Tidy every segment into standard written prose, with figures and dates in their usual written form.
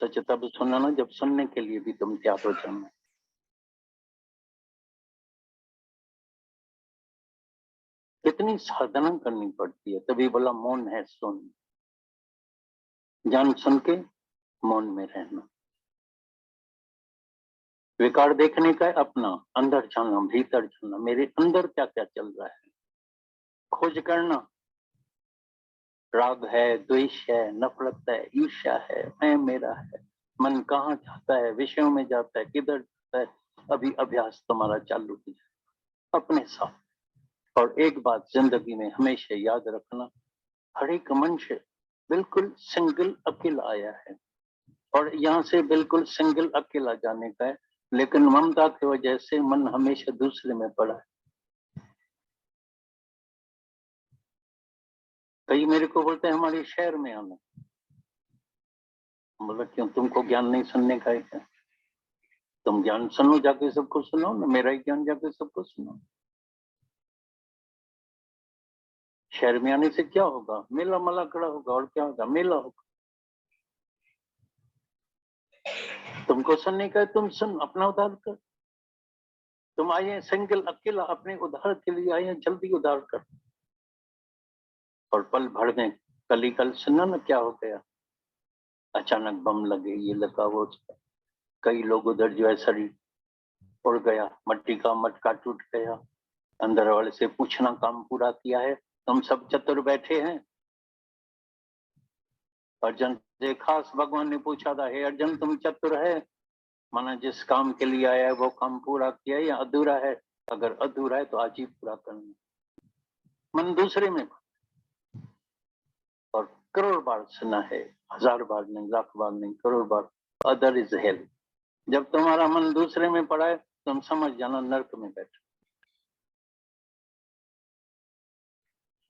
सच तब सुनना ना जब सुनने के लिए भी तुम तैयार हो जाना। कितनी साधना करनी पड़ती है, तभी बोला मौन है सुन। जान सुन के मौन में रहना। विकार देखने का अपना, अंदर जाना, भीतर जाना, मेरे अंदर क्या क्या चल रहा है, खोज करना। राग है, द्वेष है, नफरत है, ईर्ष्या है, मैं मेरा है, मन कहाँ जाता है, विषयों में जाता है, किधर जाता है। अभी अभ्यास तुम्हारा चालू ही है अपने साथ। और एक बात जिंदगी में हमेशा याद रखना, हर एक मनुष्य बिल्कुल सिंगल अकेला आया है और यहाँ से बिल्कुल सिंगल अकेला जाने का है, लेकिन ममता की वजह से मन हमेशा दूसरे में पड़ा है। कई मेरे को बोलते हैं हमारे शहर में आना। बोला क्यों, तुमको ज्ञान नहीं सुनने का है क्या? तुम ज्ञान सुनो, जाके सबको सुनाओ ना, मेरा ही ज्ञान जाके सबको सुनाओ। शहर में आने से क्या होगा, मेला मला खड़ा होगा, और क्या होगा, मेला होगा। तुमको सुनने का है, तुम सुन, अपना उद्धार कर। तुम आए सिंगल अकेला, अपने उद्धार के लिए आए, जल्दी उद्धार कर। और पल भर में कल सुना ना क्या हो गया, अचानक बम लगे, ये लगा वो लगा। कई लोग उधर जो है शरीर उड़ गया, मट्टी का मटका टूट गया। अंदर वाले से पूछना काम पूरा किया है, तुम सब चतुर बैठे हैं। अर्जुन से खास भगवान ने पूछा था, हे अर्जुन तुम चतुर है, माना जिस काम के लिए आया है वो काम पूरा किया या अधूरा है? अगर अधूरा है तो आज ही पूरा करना। मन दूसरे में। और करोड़ बार सुना है, 1000 बार नहीं, लाख बार नहीं, करोड़ बार, अदर इज हेल। जब तुम्हारा मन दूसरे में पड़ा है तुम समझ जाना नर्क में बैठे।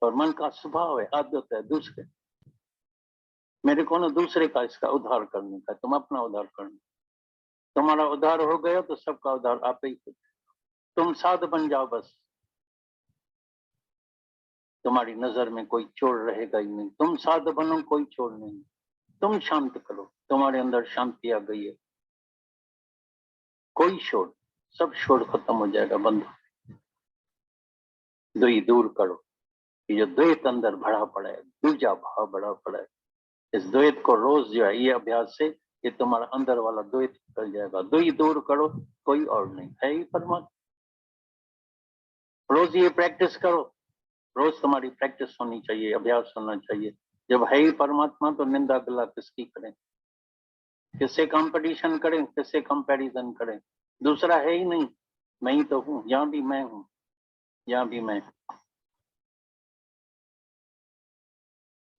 और मन का स्वभाव है, आदत है दूसरे। मेरे को ना दूसरे का इसका उद्धार करने का, तुम अपना उद्धार करना। तुम्हारा उद्धार हो गया तो सबका उद्धार आप ही। तुम साध बन जाओ बस, तुम्हारी नजर में कोई चोर रहेगा ही नहीं। तुम साध बनो, कोई चोर नहीं। तुम शांत करो, तुम्हारे अंदर शांति आ गई है, कोई शोर, सब शोर खत्म हो जाएगा, बंद। द्वैत दूर करो, ये जो द्वैत अंदर भरा पड़ा है, दूजा भाव बड़ा पड़ा है, इस द्वैत को रोज जो है ये अभ्यास से ये तुम्हारा अंदर वाला द्वैत निकल जाएगा। द्वैत दूर करो, कोई और नहीं है ही परमात्मा। रोज ये प्रैक्टिस करो, रोज तुम्हारी प्रैक्टिस होनी चाहिए, अभ्यास होना चाहिए। जब है ही परमात्मा तो निंदा गिला किसकी करें, किससे कंपटीशन करें, किससे कंपैरिजन करें? दूसरा है ही नहीं, मैं ही तो हूँ, यहाँ भी मैं हूँ, यहाँ भी मैं।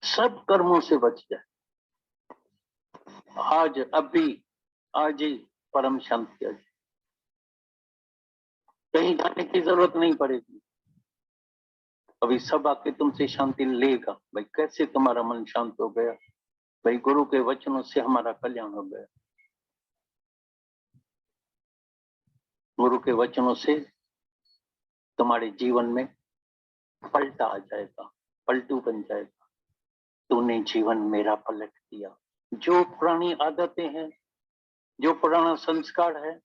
सब कर्मों से बच जाए, आज अभी, आज ही परम शांति आ जाए, कहीं जाने की जरूरत नहीं पड़ेगी। अभी सब आके तुमसे शांति लेगा। भाई कैसे तुम्हारा मन शांत हो गया? भाई गुरु के वचनों से हमारा कल्याण हो गया। गुरु के वचनों से तुम्हारे जीवन में पलटा आ जाएगा, पलटू बन जाएगा। तूने जीवन मेरा पलट दिया। जो पुरानी आदतें हैं, जो पुराना संस्कार है,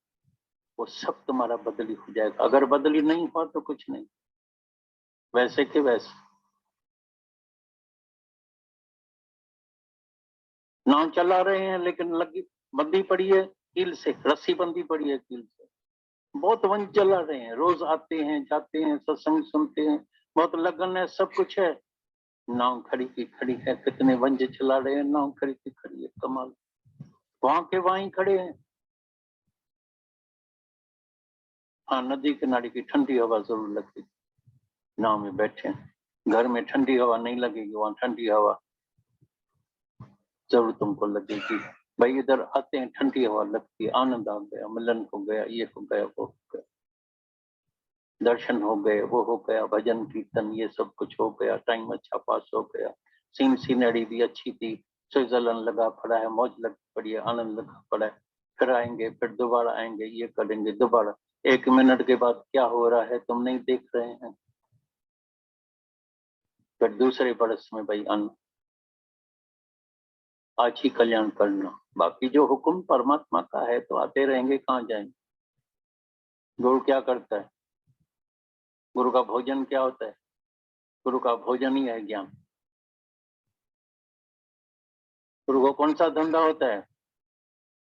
वो सब तुम्हारा बदली हो जाएगा। अगर बदली नहीं हुआ तो कुछ नहीं, वैसे के वैसे। नाव चला रहे हैं लेकिन लगी बंधी पड़ी है कील से, रस्सी बंधी पड़ी है कील से। बहुत वन चला रहे हैं, रोज आते हैं जाते हैं, सत्संग सुनते हैं, बहुत लगन है, सब कुछ है। नाव खड़ी की खड़ी है, कितने वंज चला रहे हैं, नाव खड़ी की खड़ी है। कमाल, वहां के वहीं खड़े हैं। हाँ, नदी किनारे की ठंडी हवा जरूर लगती, नाव में बैठे हैं। घर में ठंडी हवा नहीं लगेगी, वहां ठंडी हवा जरूर तुमको लगेगी। भाई इधर आते हैं, ठंडी हवा लगती है, आनंद आ गया, मिलन हो गया, ये हो गया, वो हो गया, दर्शन हो गए, वो हो गया, भजन कीर्तन ये सब कुछ हो गया, टाइम अच्छा पास हो गया। सीनरी भी अच्छी थी, स्विट्जरलैंड लगा पड़ा है, मौज लग पड़ी है, आनंद लगा पड़ा है। फिर आएंगे, फिर दोबारा आएंगे, ये करेंगे दोबारा। 1 मिनट के बाद क्या हो रहा है तुम नहीं देख रहे हैं। फिर दूसरे बरस में भाई अन्न, आज ही कल्याण करना, बाकी जो हुक्म परमात्मा का है तो आते रहेंगे, कहाँ जाएंगे। गुरु क्या करता है? गुरु का भोजन क्या होता है? गुरु का भोजन ही है ज्ञान। गुरु को कौन सा धंधा होता है?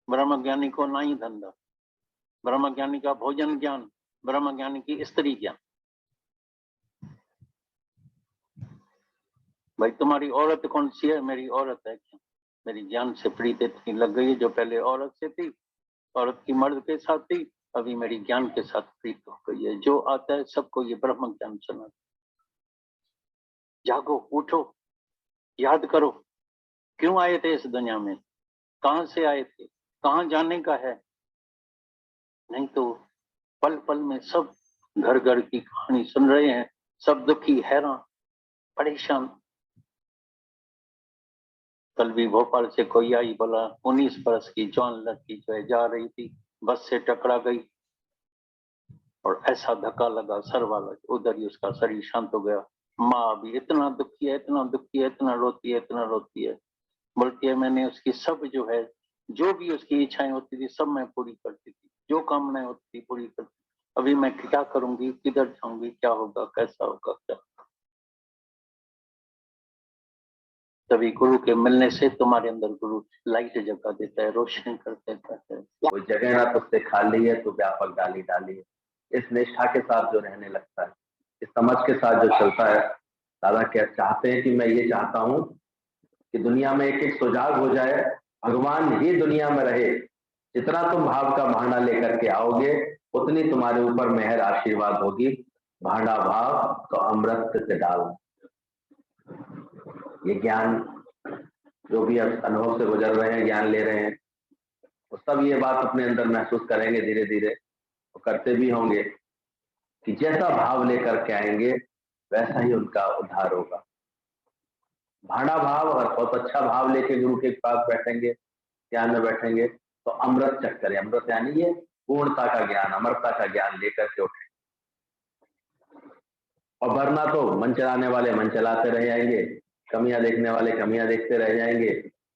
ब्रह्म ज्ञानी को नहीं धंधा। ब्रह्म ज्ञानी का भोजन ज्ञान, ब्रह्म ज्ञानी की स्त्री ज्ञान। भाई तुम्हारी औरत कौन सी है? मेरी औरत है क्या? मेरी जान से प्रीत इतनी लग गई है, जो पहले औरत से थी, औरत की मर्द के साथ थी, अभी मेरी ज्ञान के साथ प्रीत हो गई है। जो आता है सबको ये ब्रह्म ज्ञान सुना। जागो, उठो, याद करो, क्यों आए थे इस दुनिया में, कहां से आए थे, कहां जाने का है। नहीं तो पल पल में सब घर घर की कहानी सुन रहे हैं, सब दुखी, हैरान, परेशान। कल भी भोपाल से कोई आई, बोला 19 बरस की जवान लड़की जो है जा रही थी, बस से टकरा गई और ऐसा धक्का लगा सर वाला, उधर ही उसका शरीर शांत हो गया। माँ भी इतना दुखी है, इतना दुखी है, इतना रोती है, इतना रोती है। बोलती है मैंने उसकी सब जो है, जो भी उसकी इच्छाएं होती थी सब मैं पूरी करती थी, जो कामनाएं होती थी पूरी करती। अभी मैं क्या करूंगी, किधर जाऊंगी, क्या होगा, कैसा होगा, क्या। तभी गुरु के मिलने से तुम्हारे अंदर गुरु लाइट जगा देता है, रोशनी कर देता है। कोई जगह ना तुझसे खाली है, तो व्यापक डाली डाली है। इस निष्ठा के साथ जो रहने लगता है, इस समझ के साथ जो चलता है, दादा क्या चाहते हैं कि मैं ये चाहता हूँ कि दुनिया में एक एक सुजाग हो जाए, भगवान ही दुनिया में रहे। जितना तुम भाव का भांडा लेकर के आओगे, उतनी तुम्हारे ऊपर मेहर आशीर्वाद होगी। भांडा भाव तो अमृत से डाल। ये ज्ञान जो भी अब अनुभव से गुजर रहे हैं, ज्ञान ले रहे हैं, वो सब ये बात अपने अंदर महसूस करेंगे धीरे धीरे, और करते भी होंगे कि जैसा भाव लेकर के आएंगे वैसा ही उनका उद्धार होगा। भाड़ा भाव और बहुत अच्छा भाव लेके गुरु के पास बैठेंगे, ज्ञान में बैठेंगे, तो अमृत चक्कर, अमृत यानी ये पूर्णता का ज्ञान, अमरता का ज्ञान लेकर के उठे। और वरना तो मन चलाने वाले मन चलाते रह जाएंगे, कमियां देखने वाले कमियां देखते रह जाएंगे,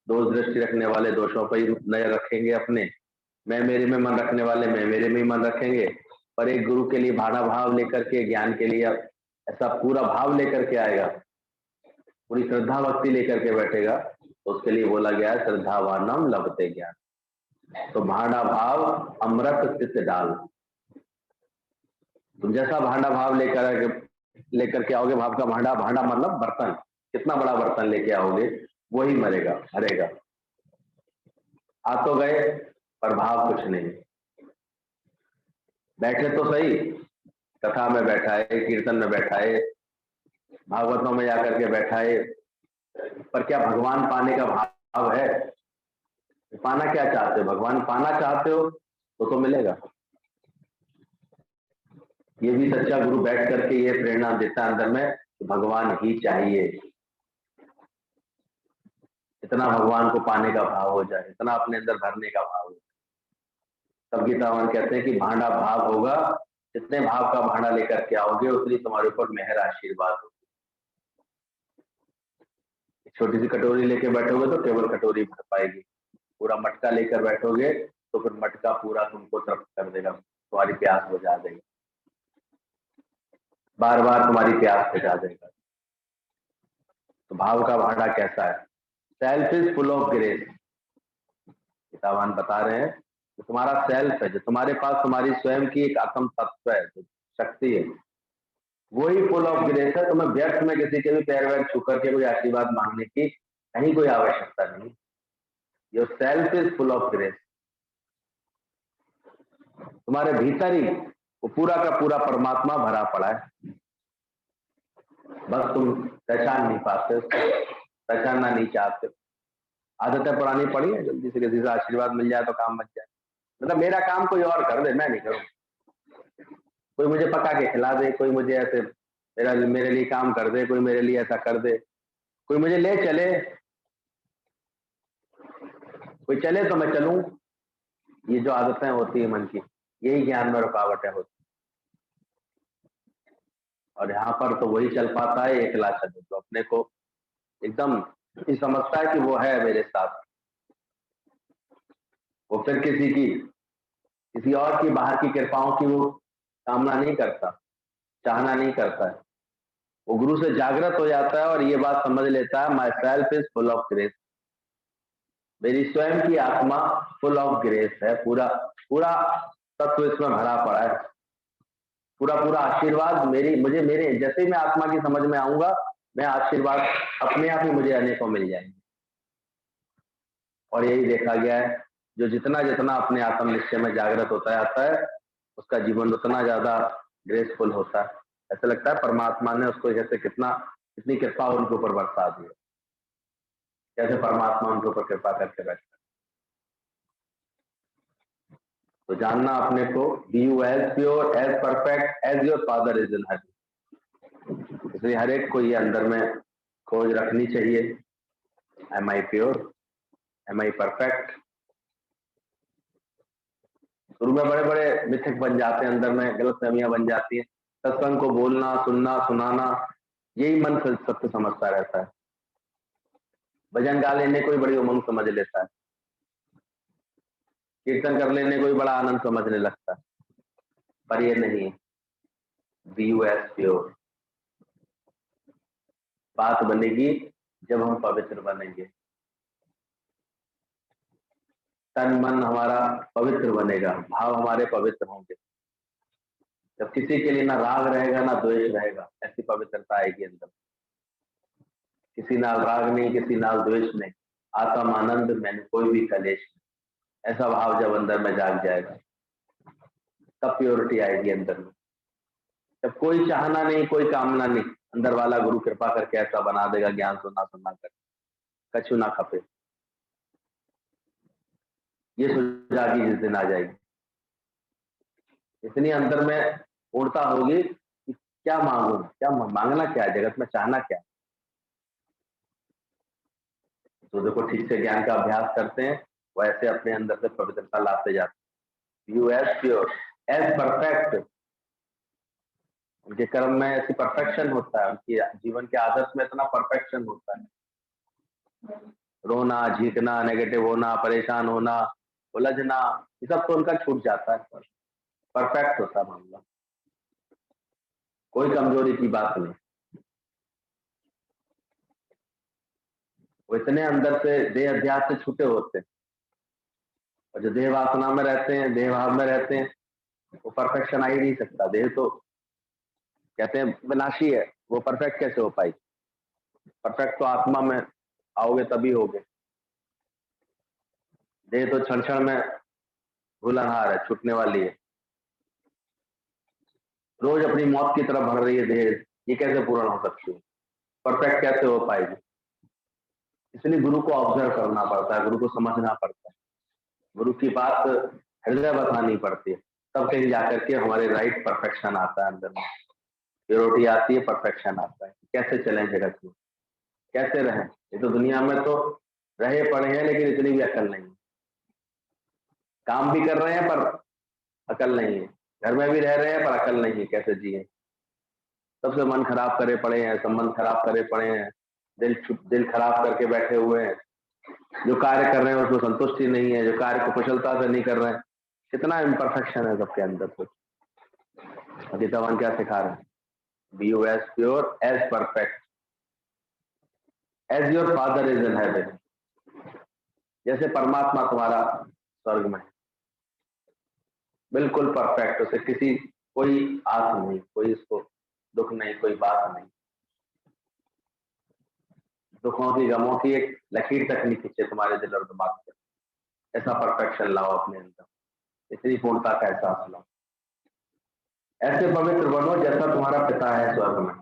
दोष दृष्टि रखने वाले दोषों पर ही नजर रखेंगे अपने, मैं मेरे में मन रखने वाले मैं मेरे में ही मन रखेंगे। पर एक गुरु के लिए भाड़ा भाव लेकर के, ज्ञान के लिए ऐसा पूरा भाव लेकर के आएगा, पूरी श्रद्धा भक्ति लेकर के बैठेगा, तो उसके लिए बोला गया है श्रद्धावानम लभते ज्ञान। तो भाड़ा भाव अमृत चित्त डाल। तुम जैसा भांडा भाव लेकर के आओगे, भाव का भांडा, भांडा मतलब बर्तन, कितना बड़ा बर्तन लेके आओगे वही मरेगा, हरेगा। आ तो गए पर भाव कुछ नहीं। बैठे तो सही, कथा में बैठा है, कीर्तन में बैठा है, भागवतों में जाकर के बैठा है, पर क्या भगवान पाने का भाव है? पाना क्या चाहते हो? भगवान पाना चाहते हो तो मिलेगा। ये भी सच्चा गुरु बैठ करके ये प्रेरणा देता है अंदर में कि भगवान ही चाहिए। इतना भगवान को पाने का भाव हो जाए, इतना अपने अंदर भरने का भाव हो जाए, तब गीतावान कहते हैं कि भांडा भाव होगा। जितने भाव का भांडा लेकर के आओगे उतनी तुम्हारे ऊपर मेहर आशीर्वाद होगी। छोटी सी कटोरी लेके बैठोगे तो केवल कटोरी भर पाएगी, पूरा मटका लेकर बैठोगे तो फिर मटका पूरा तुमको तृप्त कर देगा, तुम्हारी प्यास बुझा देगा, बार बार तुम्हारी प्यास बुझा देगा। तो भाव का भांडा कैसा है? Self is full of grace. गीतावान बता रहे हैं कि तुम्हारा सेल्फ है, जो तुम्हारे पास तुम्हारी स्वयं की एक आत्म तत्व है, जो शक्ति है, वही फुल ऑफ ग्रेस है। तुम्हें व्यर्थ में किसी के भी पैर वैर छू करके कोई आशीर्वाद मांगने की कहीं कोई आवश्यकता नहीं। Your self is full of grace. तुम्हारे भीतर ही वो पूरा का पूरा परमात्मा भरा पड़ा है, बस तुम पहचान नहीं पाते, पहचानना नहीं चाहते। आदतें पुरानी पड़ी है, जल्दी से किसी से आशीर्वाद मिल जाए तो काम बच जाए, मतलब मेरा काम कोई और कर दे, मैं नहीं करूँ। कोई मुझे पका के खिला दे, कोई मुझे ऐसे मेरे लिए काम कर दे, कोई मेरे लिए ऐसा कर दे, कोई मुझे ले चले, कोई चले तो मैं चलूं। ये जो आदतें होती है मन की, यही ज्ञान में रुकावटें होती। और यहाँ पर तो वही चल पाता है एकला चले, तो अपने को एकदम समझता है कि वो है मेरे साथ, वो फिर किसी और की बाहर की कृपाओं की वो कामना नहीं करता, चाहना नहीं करता है। वो गुरु से जागृत हो जाता है और ये बात समझ लेता है, my self is full of grace, मेरी स्वयं की आत्मा फुल ऑफ ग्रेस है, पूरा पूरा तत्व इसमें भरा पड़ा है, पूरा पूरा आशीर्वाद मुझे मेरे जैसे ही मैं आत्मा की समझ में आऊंगा, मैं आशीर्वाद अपने आप ही मुझे अनेकों मिल जाएंगे। और यही देखा गया है, जो जितना जितना अपने आत्म निश्चय में जागृत होता जाता है, उसका जीवन उतना ज्यादा ग्रेसफुल होता है। ऐसा लगता है परमात्मा ने उसको जैसे कितनी कृपा उनके ऊपर बरसा दी, कैसे परमात्मा उनके ऊपर कृपा करके बैठा। तो जानना अपने को, be you as pure as perfect as your father is in heaven. इसलिए हर एक को ये अंदर में खोज रखनी चाहिए, एम आई प्योर, एम आई परफेक्ट। शुरू में बड़े बड़े मिथक बन जाते हैं, अंदर में गलतफहमियां बन जाती है। सत्संग को बोलना, सुनना, सुनाना, यही मन सत्य समझता रहता है। भजन गा लेने को ही बड़ी उमंग समझ लेता है, कीर्तन कर लेने को ही बड़ा आनंद समझने लगता है, पर ये नहीं। Be you as pure. बात बनेगी जब हम पवित्र बनेंगे, तन मन हमारा पवित्र बनेगा, भाव हमारे पवित्र होंगे। जब किसी के लिए ना राग रहेगा ना द्वेष रहेगा, ऐसी पवित्रता आएगी अंदर। किसी नाल राग नहीं, किसी नाल द्वेष नहीं, आत्म आनंद मैंने कोई भी कलेश नहीं, ऐसा भाव जब अंदर में जाग जाएगा, तब प्योरिटी आएगी अंदर में। जब कोई चाहना नहीं, कोई कामना नहीं, अंदर वाला गुरु कृपा करके ऐसा बना देगा, ज्ञान सुना कर कछु ना खपे, ये सुजागी जिस दिन आ जाएगी, इतनी अंदर में पूर्णता होगी कि क्या मांगू, क्या मांगना क्या है जगत में, चाहना क्या है। तो देखो ठीक से ज्ञान का अभ्यास करते हैं, वैसे अपने अंदर से पवित्रता लाते जाते हैं। You as pure as perfect. उनके कर्म में ऐसी परफेक्शन होता है, उनकी जीवन के आदर्श में इतना परफेक्शन होता है। रोना, झीकना, नेगेटिव होना, परेशान होना, उलझना, ये सब तो उनका छूट जाता है, परफेक्ट होता है मामला, कोई कमजोरी की बात नहीं। वो इतने अंदर से देह अध्यास से छूटे होते हैं, और जो देह वासना में रहते हैं, देह भाव में रहते हैं, वो परफेक्शन आ ही नहीं सकता। देह तो कहते हैं विनाशी है, वो परफेक्ट कैसे हो पाई? परफेक्ट तो आत्मा में आओगे तभी होगे। देह तो क्षण क्षण में भूलनहार है, छूटने वाली है, रोज अपनी मौत की तरफ बढ़ रही है देह, ये कैसे पूर्ण हो सकती है? परफेक्ट कैसे हो पाएगी? इसलिए गुरु को ऑब्जर्व करना पड़ता है, गुरु को समझना पड़ता है, गुरु की बात हृदय बतानी पड़ती है, तब कहीं जाकर के हमारे राइट परफेक्शन आता है, अंदर में प्योरिटी आती है, परफेक्शन आता है। कैसे चलें जगत में, कैसे रहें? ये तो दुनिया में तो रहे पड़े हैं, लेकिन इतनी भी अकल नहीं है। काम भी कर रहे हैं पर अकल नहीं है, घर में भी रह रहे हैं पर अकल नहीं है, कैसे जिए। सबसे मन खराब करे पड़े हैं, संबंध खराब करे पड़े हैं, दिल खराब करके बैठे हुए हैं, जो कार्य कर रहे हैं उसमें संतुष्टि नहीं है, जो कार्य को कुशलता से नहीं कर रहे हैं। कितना इम्परफेक्शन है सबके अंदर। कुछ भगवान क्या सिखा रहे हैं? Be you as pure as perfect as your father is in heaven. जैसे परमात्मा तुम्हारा स्वर्ग में, बिल्कुल परफेक्ट, उसे किसी कोई आस नहीं, कोई इसको दुख नहीं, कोई बात नहीं, दुखों की गमों की एक लकीर तक नहीं खींचे तुम्हारे दिल और दिमाग से। ऐसा परफेक्शन लाओ अपने अंदर, इतनी पूर्णता का एहसास लाओ। ऐसे पवित्र बनो जैसा तुम्हारा पिता है स्वर्ग में।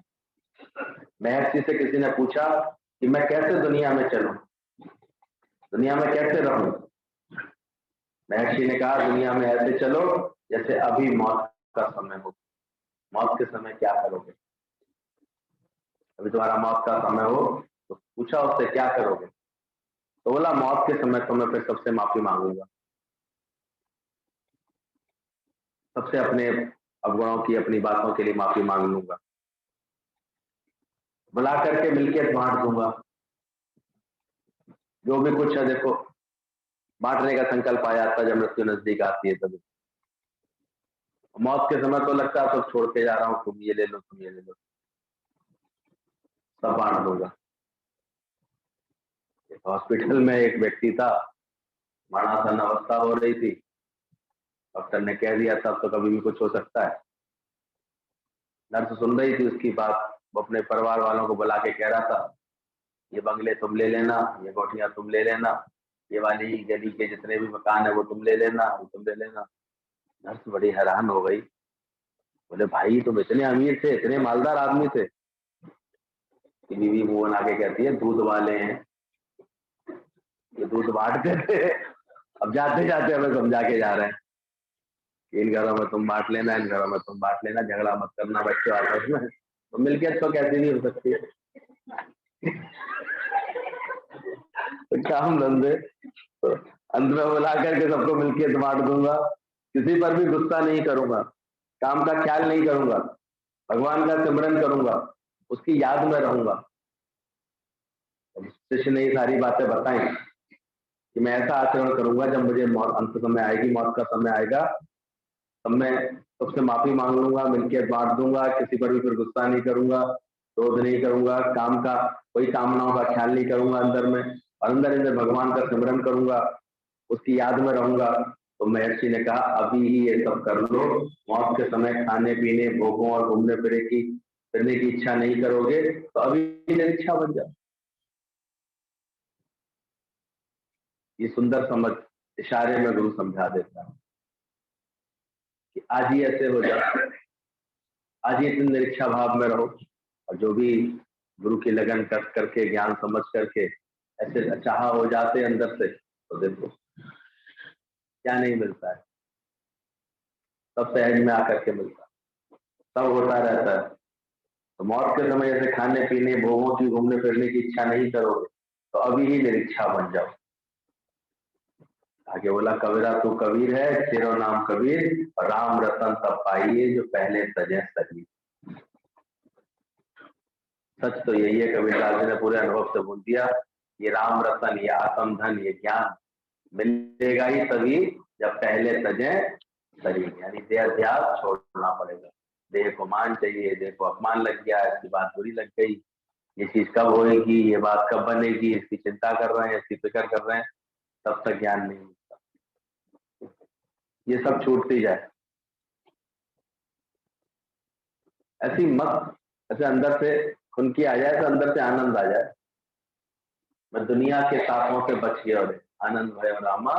महर्षि से किसी ने पूछा कि मैं कैसे दुनिया में चलूं, दुनिया में कैसे रहूं? महर्षि ने कहा दुनिया में ऐसे चलो जैसे अभी मौत का समय हो। मौत के समय क्या करोगे? अभी तुम्हारा मौत का समय हो, तो पूछा उससे क्या करोगे? तो बोला मौत के समय तो मैं फिर सबसे माफी मांगूंगा, सबसे अपने अवगुणों की, अपनी बातों के लिए माफी मांग लूंगा, बुला करके मिलके बांट दूंगा, जो भी कुछ है। देखो बांटने का संकल्प आ जाता है जब मृत्यु नजदीक आती है तभी। मौत के समय तो लगता है सब छोड़ के जा रहा हूँ, तुम ये ले लो, तुम ये ले लो, सब बांट दूंगा। हॉस्पिटल में एक व्यक्ति था, मरणासन अवस्था हो रही थी, डॉक्टर ने कह दिया था अब तो कभी भी कुछ हो सकता है। नर्स सुन रही थी उसकी बात, वो अपने परिवार वालों को बुला के कह रहा था ये बंगले तुम ले लेना, ये कोठियां तुम ले लेना, ये वाली गली के जितने भी मकान है वो तुम ले लेना, वो तुम ले लेना। नर्स बड़ी हैरान हो गई, बोले भाई तुम इतने अमीर थे, इतने मालदार आदमी थे। कि बीवी वो बना के कहती है दूध वाले हैं, ये दूध बांटते थे, अब जाते जाते हमें समझा के जा रहे हैं कि इन घरों में तुम बांट लेना, इन घरों में तुम बांट लेना, झगड़ा मत करना बच्चों आपस में। तो मिल्कियत तो कैसी नहीं हो सकती है। तो काम धंधे तो अंत में बुला करके सबको मिल्कियत बांट दूंगा, किसी पर भी गुस्सा नहीं करूंगा, काम का ख्याल नहीं करूंगा, भगवान का सिमरन करूंगा, उसकी याद में रहूंगा। शिष्य ने ये सारी बातें बताई कि मैं ऐसा आचरण करूंगा जब मुझे मौत अंत समय आएगी, मौत का समय आएगा, तब मैं सबसे माफी मांग लूंगा, मिल्कियत बांट दूंगा, किसी पर भी फिर गुस्सा नहीं करूंगा, क्रोध नहीं करूंगा, काम का कोई कामनाओं का ख्याल नहीं करूंगा अंदर में, और अंदर अंदर भगवान का सिमरन करूंगा, उसकी याद में रहूंगा। तो महर्षि ने कहा अभी ही ये सब कर लो, मौत के समय खाने पीने भोगों और घूमने फिरने की इच्छा नहीं करोगे तो अभी निरीक्षा बन जाओ। ये सुंदर समझ इशारे में गुरु समझा देता है कि आज ही ऐसे हो जाओ, आज ही तुम निरीक्षा भाव में रहो, और जो भी गुरु की लगन कस करके ज्ञान समझ करके ऐसे चाह हो जाते अंदर से, तो देखो क्या नहीं मिलता है, सब सहज में आकर के मिलता है, सब होता रहता है। तो मौत के समय ऐसे खाने पीने भोगों की घूमने फिरने की इच्छा नहीं करोगे तो अभी ही निरीक्षा बन जाओ। आगे बोला कबीरा तू कबीर है, तेरो नाम कबीर, राम रतन तब पाइए जो पहले सजे सही। सच तो यही है, कबीरदास जी ने पूरे अनुभव से बोल दिया, ये राम रतन, ये आत्म धन, ये ज्ञान मिलेगा ही तभी जब पहले सजे शरीर, यानी देह ध्यास छोड़ना पड़ेगा। देह को मान चाहिए, देह को अपमान लग गया, इसकी बात बुरी लग गई, ये चीज कब होएगी, ये बात कब बनेगी, इसकी चिंता कर रहे हैं, इसकी फिक्र कर रहे हैं, तब तक ज्ञान नहीं मिलता। ये सब छूटती जाए, ऐसी मत ऐसे अंदर से खुनकी आ जाए तो अंदर से आनंद आ जाए, मैं दुनिया के तापों से बच गया और आनंद भयो रामा,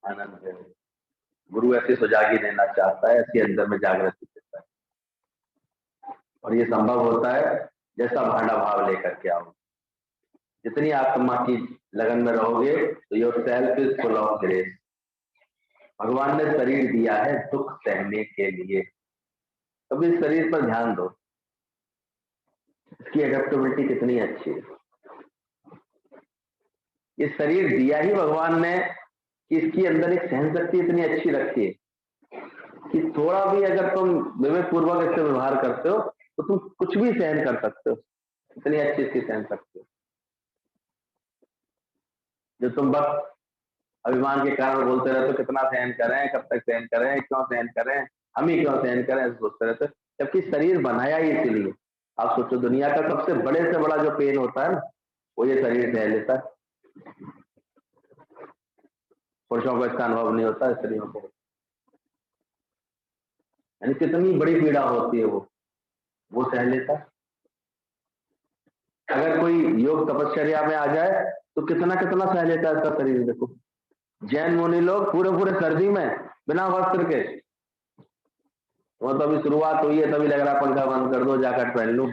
आनंद भयो। गुरु ऐसी सुजागी देना चाहता है, ऐसी अंदर में जागृति देता है, और ये संभव होता है जैसा भांडा भाव लेकर के आओ। जितनी आत्मा की लगन में रहोगे तो your self is full of grace. भगवान ने शरीर दिया है दुख सहने के लिए, कभी इस शरीर पर ध्यान दो, इसकी एडेप्टेबिलिटी कितनी अच्छी है। ये शरीर दिया ही भगवान ने कि इसकी अंदर एक सहन शक्ति इतनी अच्छी रखी है कि थोड़ा भी अगर तुम विवेक पूर्वक इससे व्यवहार करते हो तो तुम कुछ भी सहन कर सकते हो, इतनी अच्छी इसकी सहन शक्ति। जो तुम बस अभिमान के कारण बोलते रहते हो कितना सहन करें, कब तक सहन करें, क्यों सहन करें, हम ही क्यों सहन करें, ऐसे सोचते रहते हो, जबकि शरीर बनाया ही इसीलिए। आप सोचो दुनिया का सबसे बड़े से बड़ा जो पेन होता है ना, वो ये शरीर सह लेता है। पुरुषों को इसका अनुभव नहीं होता, स्त्रियों को, यानी कितनी बड़ी पीड़ा होती है वो सह लेता है। अगर कोई योग तपश्चर्या में आ जाए तो कितना कितना सह लेता है इसका शरीर। देखो जैन मुनि लोग पूरे पूरे सर्दी में बिना वस्त्र के, वो तो अभी शुरुआत हुई है तभी लग रहा पंखा बंद कर दो, जैकेट पहन लूं,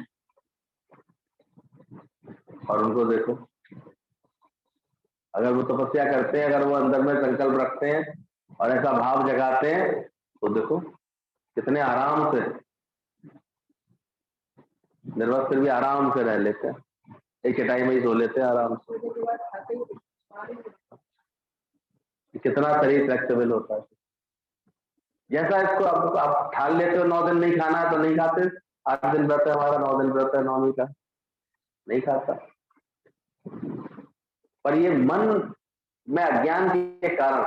और उनको देखो अगर वो तपस्या करते हैं, अगर वो अंदर में संकल्प रखते हैं और ऐसा भाव जगाते हैं तो देखो कितने आराम से निर्वस्त्र भी आराम से रह लेते हैं, एक चटाई में ही सो लेते हैं आराम से। कितना शरीर फ्लेक्सिबल होता है। जैसा इसको आप ठान लेते हो 9 दिन नहीं खाना है तो नहीं खाते, 8 दिन व्रत है हमारा, 9 दिन व्रत है, 9वीं का नहीं खाता। पर ये मन मैं अज्ञान के कारण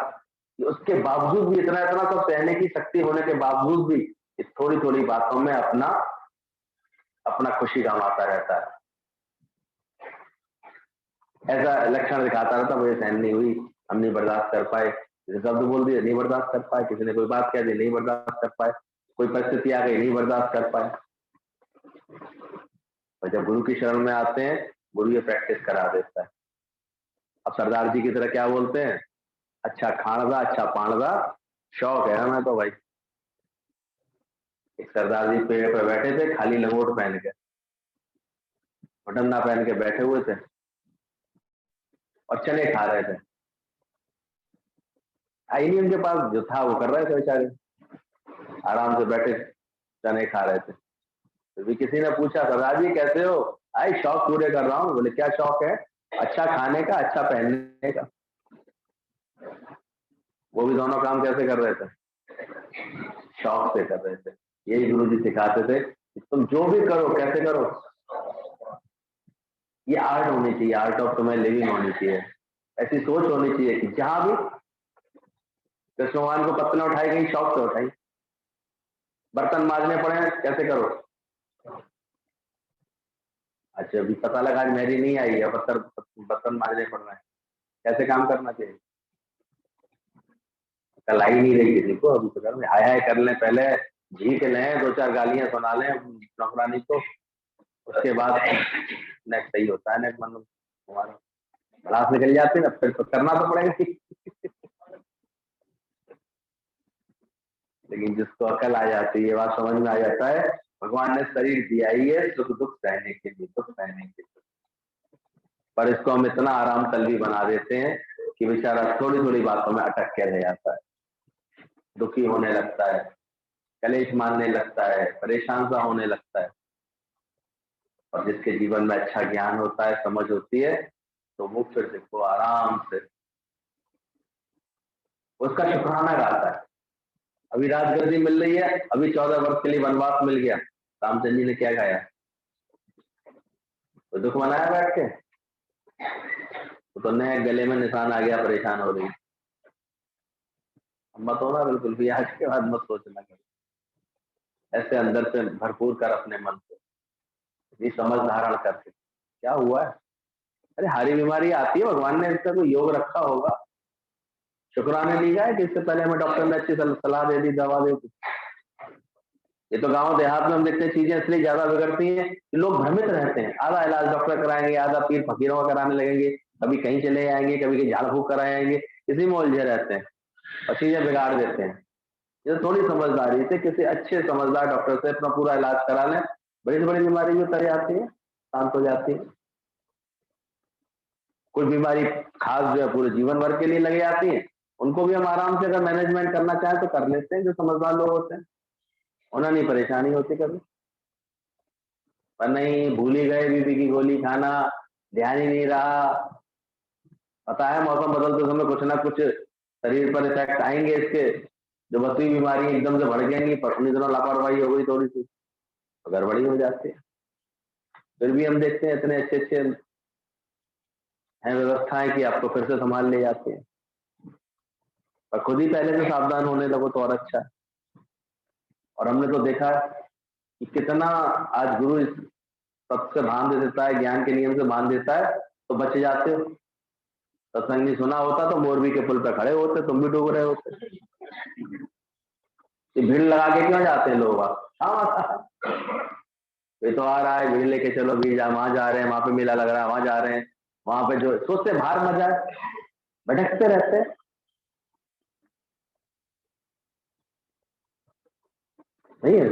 कि उसके बावजूद भी इतना इतना सब सहने की शक्ति होने के बावजूद भी इस थोड़ी थोड़ी बातों में अपना खुशी गंवाता रहता है, ऐसा लक्षण दिखाता रहता। मुझे सहन नहीं हुई, हम नहीं बर्दाश्त कर पाए, किसी शब्द बोल दिए नहीं बर्दाश्त कर पाए, किसी ने कोई बात कह दी नहीं बर्दाश्त कर पाए, कोई परिस्थिति आ गई नहीं बर्दाश्त कर पाए। और जब गुरु की शरण में आते हैं, गुरु ये प्रैक्टिस करा देता है। अब सरदार जी की तरह क्या बोलते हैं, अच्छा खानदा अच्छा पानदा, शौक है हमें तो भाई। एक सरदार जी पेड़ पर बैठे थे, खाली लंगोट पहन के, बटन्ना पहन के बैठे हुए थे और चने खा रहे थे। आई नहीं उनके पास, जो था वो कर रहे थे बेचारे, आराम से बैठे चने खा रहे थे। फिर भी किसी ने पूछा, सरदार जी कैसे हो? आई शौक पूरे कर रहा हूँ। बोले क्या शौक है? अच्छा खाने का, अच्छा पहनने का। वो भी दोनों काम कैसे कर रहे थे? शौक से कर रहे थे। यही गुरु जी सिखाते थे कि तुम जो भी करो कैसे करो, ये आर्ट होनी चाहिए, आर्ट ऑफ तुम्हें लिविंग होनी चाहिए। ऐसी सोच होनी चाहिए कि जहां भी कृष्ण भगवान को पत्तल उठाई गई, शौक से उठाई। बर्तन मांजने पड़े कैसे करो, अच्छा अभी पता लगा आज मेरी नहीं आई है, बर्तन मांजने पड़ रहे हैं, कैसे काम करना चाहिए। कल आई नहीं रही किसी को, अभी तो कर में आया है, कर लें, पहले झीक लें, दो चार गालियां सुना लें नौकरानी को, उसके बाद नेक्स्ट सही होता है। नेक्स्ट मतलब हमारा क्लास निकल जाती है ना, फिर तो करना तो पड़ेगा ही। लेकिन जिसको अकल आ जाती है, ये बात समझ में आ जाता है, भगवान ने शरीर दिया ही है सुख दुख सहने के लिए, दुख सहने के लिए, पर इसको हम इतना आराम तलबी बना देते हैं कि बेचारा थोड़ी थोड़ी बातों में अटक के रह जाता है, दुखी होने लगता है, कलेश मानने लगता है, परेशान सा होने लगता है। और जिसके जीवन में अच्छा ज्ञान होता है, समझ होती है, तो वो फिर देखो आराम से उसका शुक्राना गाता है। अभी राजगद्दी मिल रही है, अभी 14 वर्ष के लिए वनवास मिल गया, रामचंद्र जी ने क्या गाया? तो दुख मनाया बैठ के, तो नए गले में निशान आ गया, परेशान हो रही। मत होना बिल्कुल भी, आज के बाद मत सोचना कभी, ऐसे अंदर से भरपूर कर अपने मन को, ये समझ धारण करके क्या हुआ है। अरे हारी बीमारी आती है, भगवान ने इसका कोई योग रखा होगा, शुक्राने ली जाए कि इससे पहले हमें डॉक्टर ने अच्छी सलाह दे दी, दवा दे दी। ये तो गांव देहात में हम देखते हैं चीजें इसलिए ज्यादा बिगड़ती हैं कि लोग भ्रमित रहते हैं, आधा इलाज डॉक्टर कराएंगे, आधा पीर फकीरों का कराने लगेंगे, कभी कहीं चले जाएंगे, कभी कहीं झाड़ फूक कराएंगे, इसी में उलझे रहते हैं और चीजें बिगाड़ देते हैं। ये थोड़ी समझदारी से किसी अच्छे समझदार डॉक्टर से अपना पूरा इलाज करा लें, बड़ी से बड़ी बीमारी जो तर जाती है शांत हो जाती है। कुछ बीमारी खास जो है पूरे जीवन भर के लिए लग जाती है, उनको भी हम आराम से अगर मैनेजमेंट करना चाहें तो कर लेते हैं, जो समझदार लोग होते हैं, उन्हें नहीं परेशानी होती कभी। पर नहीं, भूल ही गए बीपी की गोली खाना, ध्यान ही नहीं रहा। पता है मौसम बदलते समय कुछ ना कुछ शरीर पर इफेक्ट आएंगे इसके, जो बसी बीमारी एकदम से बढ़ जाएंगी, पर उन्हीं दिनों लापरवाही हो गई थोड़ी सी तो गड़बड़ी हो जाती है। फिर भी हम देखते हैं इतने अच्छे अच्छे हैं व्यवस्थाएं कि आपको फिर से संभाल ले जाते हैं, पर खुद ही पहले से सावधान होने लगो तो और अच्छा है। और हमने तो देखा कि कितना आज गुरु इस तत्व से बांध देता है, ज्ञान के नियम से बांध देता है, तो बच जाते हो। सत्संग नहीं सुना होता तो मोरबी के पुल पर खड़े होते, तुम भी डूब रहे होते। भीड़ लगा के क्यों जाते हैं लोग? हाँ, ये तो आ रहा है, भीड़ लेके चलो, भीड़ वहां जा रहे हैं, वहां पे मेला लग रहा है, वहां जा रहे हैं, वहां पे जो सोचते बाहर मजा है, भटकते रहते हैं। नहीं है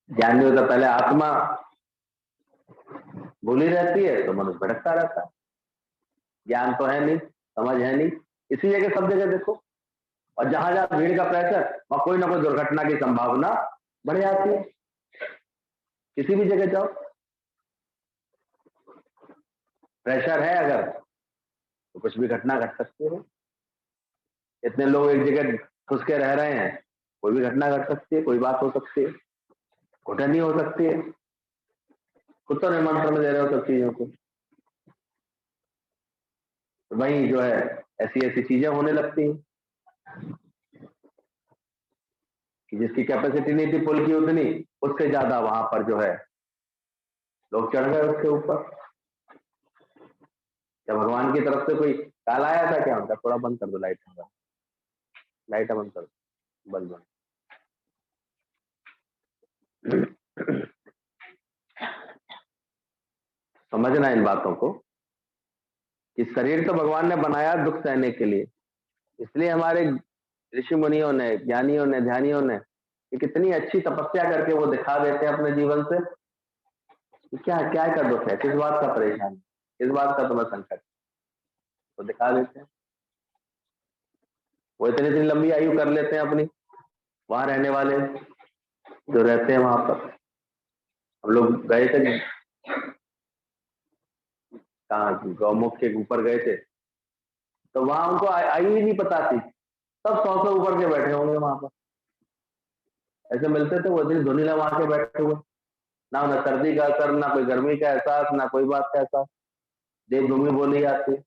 ज्ञान नहीं होता, पहले आत्मा भूली रहती है तो मनुष्य भटकता रहता है। ज्ञान तो है नहीं, समझ है नहीं, इसी जगह सब जगह देखो, और जहां जहां भीड़ का प्रेशर, वहां कोई ना कोई दुर्घटना की संभावना बढ़ जाती है। किसी भी जगह जाओ, प्रेशर है अगर तो कुछ भी घटना घट सकती है। इतने लोग एक जगह घुस के रह रहे हैं, कोई भी घटना घट सकती है, कोई बात हो सकती है, घुटन हो सकती है। खुद तो निमंत्रण दे रहे हो सब चीजों को, तो वही जो है ऐसी ऐसी चीजें होने लगती हैं कि जिसकी कैपेसिटी नहीं थी पुल की उतनी, उससे ज्यादा वहां पर जो है लोग चढ़ गए उसके ऊपर। क्या भगवान की तरफ से कोई काल आया था क्या उनका? थोड़ा बंद कर दो लाइट, लाइट बंद कर दो, बल्ब बंद। समझना इन बातों को कि शरीर तो भगवान ने बनाया दुख सहने के लिए, इसलिए हमारे ऋषि मुनियों ने, ज्ञानियों ने, ध्यानियों ने कि कितनी अच्छी तपस्या करके वो दिखा देते हैं अपने जीवन से कि क्या क्या का दुख है, किस बात का परेशान, किस बात का तुम्हें संकट, तो दिखा देते हैं। वो इतनी इतनी लंबी आयु कर लेते हैं अपनी, वहां रहने वाले जो रहते हैं वहां पर। हम लोग गए थे कहाँ, गौमुख के ऊपर गए थे, तो वहां उनको आयु ही नहीं पता थी, सब 100 से ऊपर के बैठे होंगे वहां पर। ऐसे मिलते थे वो इतनी धुनी लगा के बैठे हुए, ना उन्हें सर्दी का असर, ना कोई गर्मी का एहसास, ना कोई बात का एहसास। देवभूमि बोली जाती है,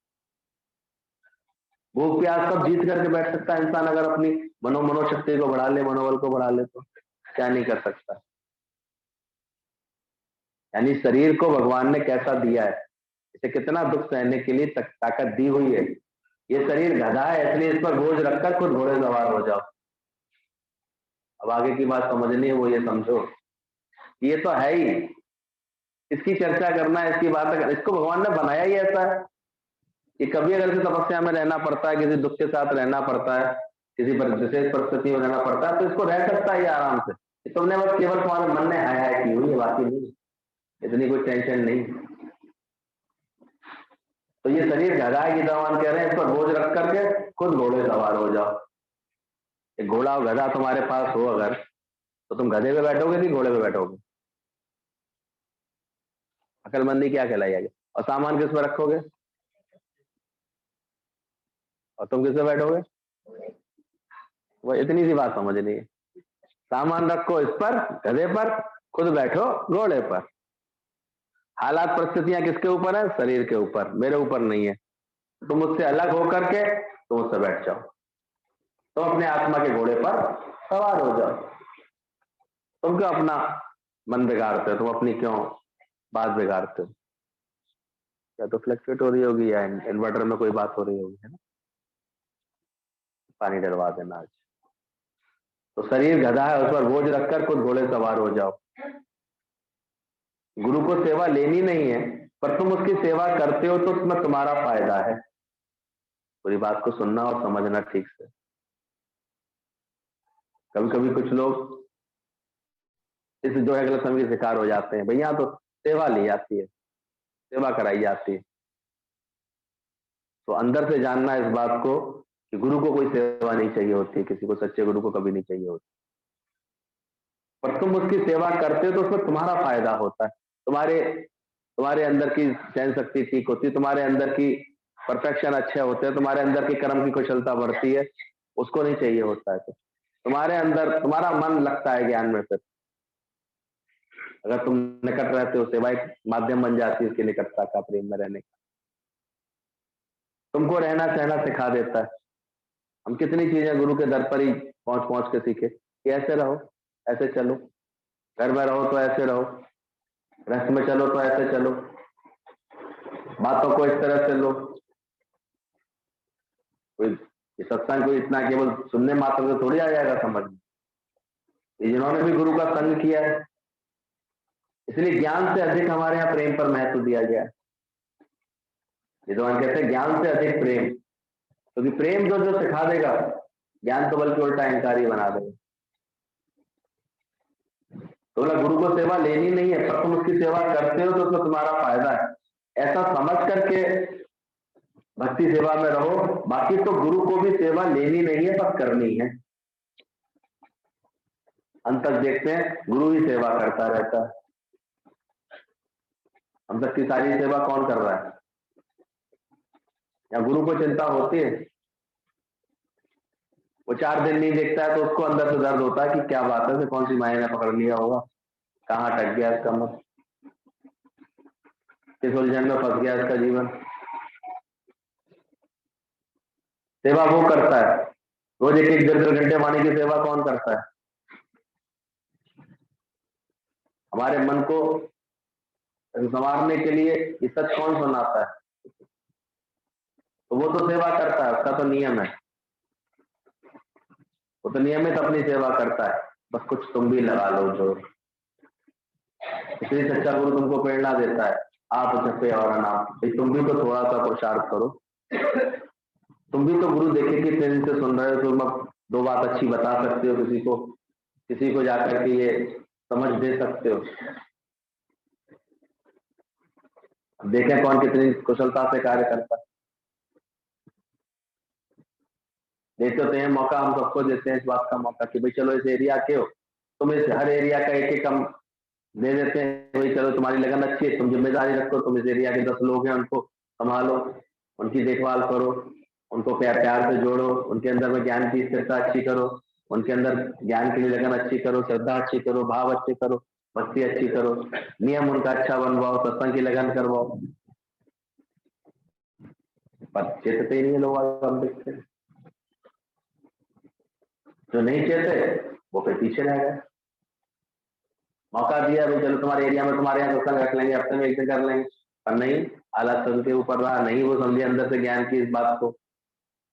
भूख प्यास सब जीत करके बैठ सकता है इंसान अगर अपनी मनोशक्ति को बढ़ा ले, मनोबल को बढ़ा ले, तो क्या नहीं कर सकता। यानी शरीर को भगवान ने कैसा दिया है, इसे कितना दुख सहने के लिए ताकत दी हुई है। ये शरीर गधा है, इसलिए इस पर बोझ रखकर खुद घोड़े सवार हो जाओ। अब आगे की बात समझनी है, वो ये समझो ये तो है ही, इसकी चर्चा करना है, इसकी बात करना, इसको भगवान ने बनाया ही ऐसा है कि कभी अगर किसी तपस्या में रहना पड़ता है, किसी दुख के साथ रहना पड़ता है, किसी विशेष परिस्थिति में रहना पड़ता है, तो इसको रह सकता है आराम से। तुमने बस केवल तुम्हारे मन ने हाय हाय की हुई है, बाकी नहीं, इतनी कोई टेंशन नहीं। तो ये शरीर गधा है, गीतावान कह रहे हैं, इस पर बोझ रख करके खुद घोड़े सवार हो जाओ। एक घोड़ा और गधा तुम्हारे पास हो अगर, तो तुम गधे पे बैठोगे कि घोड़े पे बैठोगे? अकलमंदी क्या कहलाई आगे? और सामान किस पर रखोगे? और तुम किस पे बैठोगे? वो इतनी सी बात समझनी है, सामान रखो इस पर, गधे पर, खुद बैठो घोड़े पर। हालात परिस्थितियां किसके ऊपर है? शरीर के ऊपर, मेरे ऊपर नहीं है। तुम उससे अलग होकर के तुम उससे बैठ जाओ, तुम अपने आत्मा के घोड़े पर सवार हो जाओ। तुम क्यों अपना मन बिगाड़ते हो? तुम अपनी क्यों बात बिगाड़ते हो? या तो फ्लक्चुएट हो रही होगी या इन्वर्टर में कोई बात हो रही होगी, है ना? पानी डलवा देना आज। तो शरीर गधा है, उस पर बोझ रखकर खुद घोड़े सवार हो जाओ। गुरु को सेवा लेनी नहीं है, पर तुम उसकी सेवा करते हो तो उसमें तुम्हारा फायदा है। पूरी बात को सुनना और समझना ठीक से। कभी कभी कुछ लोग इस जो है गलतफहमी के शिकार हो जाते हैं, भैया तो सेवा ली जाती है, सेवा कराई जाती है। तो अंदर से जानना इस बात को कि गुरु को कोई सेवा नहीं चाहिए होती, किसी को सच्चे गुरु को कभी नहीं चाहिए होती, पर तुम उसकी सेवा करते हो तो उसमें तुम्हारा फायदा होता है। तुम्हारे अंदर की सहन शक्ति ठीक होती है, तुम्हारे अंदर की परफेक्शन अच्छे होते हैं, तुम्हारे अंदर की कर्म की कुशलता बढ़ती है, उसको नहीं चाहिए होता है। तो तुम्हारे अंदर तुम्हारा मन लगता है ज्ञान में, फिर अगर तुम निकट रहते हो, सेवा एक माध्यम बन जाती है उसकी निकटता का, प्रेम में रहने का, तुमको रहना सहना सिखा देता है। हम कितनी चीजें गुरु के दर पर ही पहुंच पहुंच के सीखे कि ऐसे रहो, ऐसे चलो, घर में रहो तो ऐसे रहो, रस्त में चलो तो ऐसे चलो, बातों को इस तरह से लो। कोई ये सत्संग कोई इतना केवल सुनने मात्र से थोड़ी आ जाएगा समझ में। जिन्होंने भी गुरु का संग किया है, इसलिए ज्ञान से अधिक हमारे यहाँ प्रेम पर महत्व दिया गया है। विद्वान कहते हैं ज्ञान से अधिक प्रेम, क्योंकि तो प्रेम जो जो सिखा देगा, ज्ञान तो बल्कि उल्टा अहंकारी बना देगा। तो बोला गुरु को सेवा लेनी नहीं है, पर तुम उसकी सेवा करते हो तो तुम्हारा फायदा है, ऐसा समझ करके भक्ति सेवा में रहो। बाकी तो गुरु को भी सेवा लेनी नहीं है, बस करनी है। अंत तक देखते हैं गुरु ही सेवा करता रहता है। हम तक की सारी सेवा कौन कर रहा है? या गुरु को चिंता होती है? वो 4 दिन नहीं देखता है तो उसको अंदर से दर्द होता है कि क्या बात है, कौन सी माया ने पकड़ लिया होगा, कहाँ अटक गया इसका मन, किस उलझन में फंस गया इसका जीवन। सेवा वो करता है, रोज एक एक 1.5 घंटे वाणी की सेवा कौन करता है? हमारे मन को संवारने के लिए ये सच कौन सुनाता है? तो वो तो सेवा करता है, उसका तो नियम है, वो तो नियमित अपनी सेवा करता है। बस कुछ तुम भी लगा लो जोर, इसलिए सच्चा गुरु तुमको प्रेरणा देता है, आप जपे और अनाप, तुम भी तो थोड़ा सा पुरुषार्थ करो। तुम भी तो गुरु देखे कि इतने दिन से सुन रहे हो, तुम अब 2 बात अच्छी बता सकते हो किसी को जाकर के ये समझ दे सकते हो। देखें कौन कितनी कुशलता से कार्य करता है। देते होते हैं मौका, हम सबको देते हैं इस बात का मौका कि भाई चलो इस एरिया के हो, तुम इस हर एरिया का एक एक हम दे देते हैं, भाई चलो तुम्हारी लगन अच्छी है, तुम जिम्मेदारी रखो, तुम इस एरिया के 10 लोग हैं, उनको संभालो, उनकी देखभाल करो, उनको प्यार से जोड़ो, उनके अंदर में ज्ञान की स्थिरता अच्छी करो, उनके अंदर ज्ञान के लिए लगन अच्छी करो, श्रद्धा अच्छी करो, भाव अच्छे करो, भक्ति अच्छी करो, नियम उनका अच्छा बनवाओ, सत्संग की लगन करवाओ। पर चेतते ही नहीं लोग, हम देखते हैं जो नहीं चेते वो फिर पीछे रह गए। मौका दिया भाई चलो तुम्हारे एरिया में तुम्हारे यहाँ सत्संग रख लेंगे, हफ्ते में 1 दिन कर लेंगे, पर नहीं, हालात उनके ऊपर रहा, नहीं वो समझे अंदर से ज्ञान की इस बात को,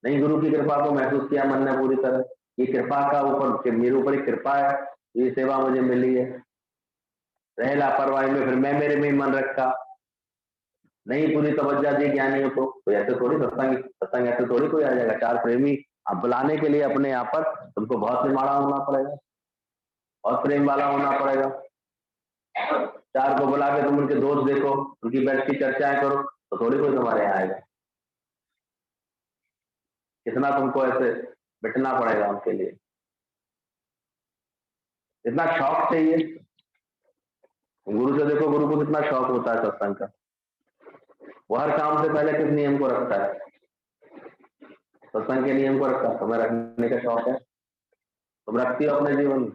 नहीं गुरु की कृपा को महसूस किया मन ने पूरी तरह, ये कृपा का ऊपर मेरे ऊपर ही कृपा है, ये सेवा मुझे मिली है। रहे लापरवाही में, फिर मैं मेरे में ही मन रखा, नहीं पूरी तवज्जो दी ज्ञानियों को, तो ऐसे थोड़ी सत्संग ऐसे थोड़ी कोई आ जाएगा। 4 प्रेमी आप बुलाने के लिए अपने यहाँ पर तुमको बहुत निमाड़ा होना पड़ेगा, बहुत प्रेम वाला होना पड़ेगा। 4 को बुला के तुम उनके दोस्त देखो, उनकी बैठ की चर्चाएं करो, तो थोड़ी कोई तुम्हारे यहाँ आएगा। कितना तुमको ऐसे बैठना पड़ेगा उनके लिए, इतना शौक चाहिए। गुरु से देखो, गुरु को कितना शौक होता है सत्संग का, वो हर काम से पहले किस नियम को रखता है? सत्संग के नियम को रखता है। तुम्हें रखने का शौक है, तुम रखती हो अपने जीवन में?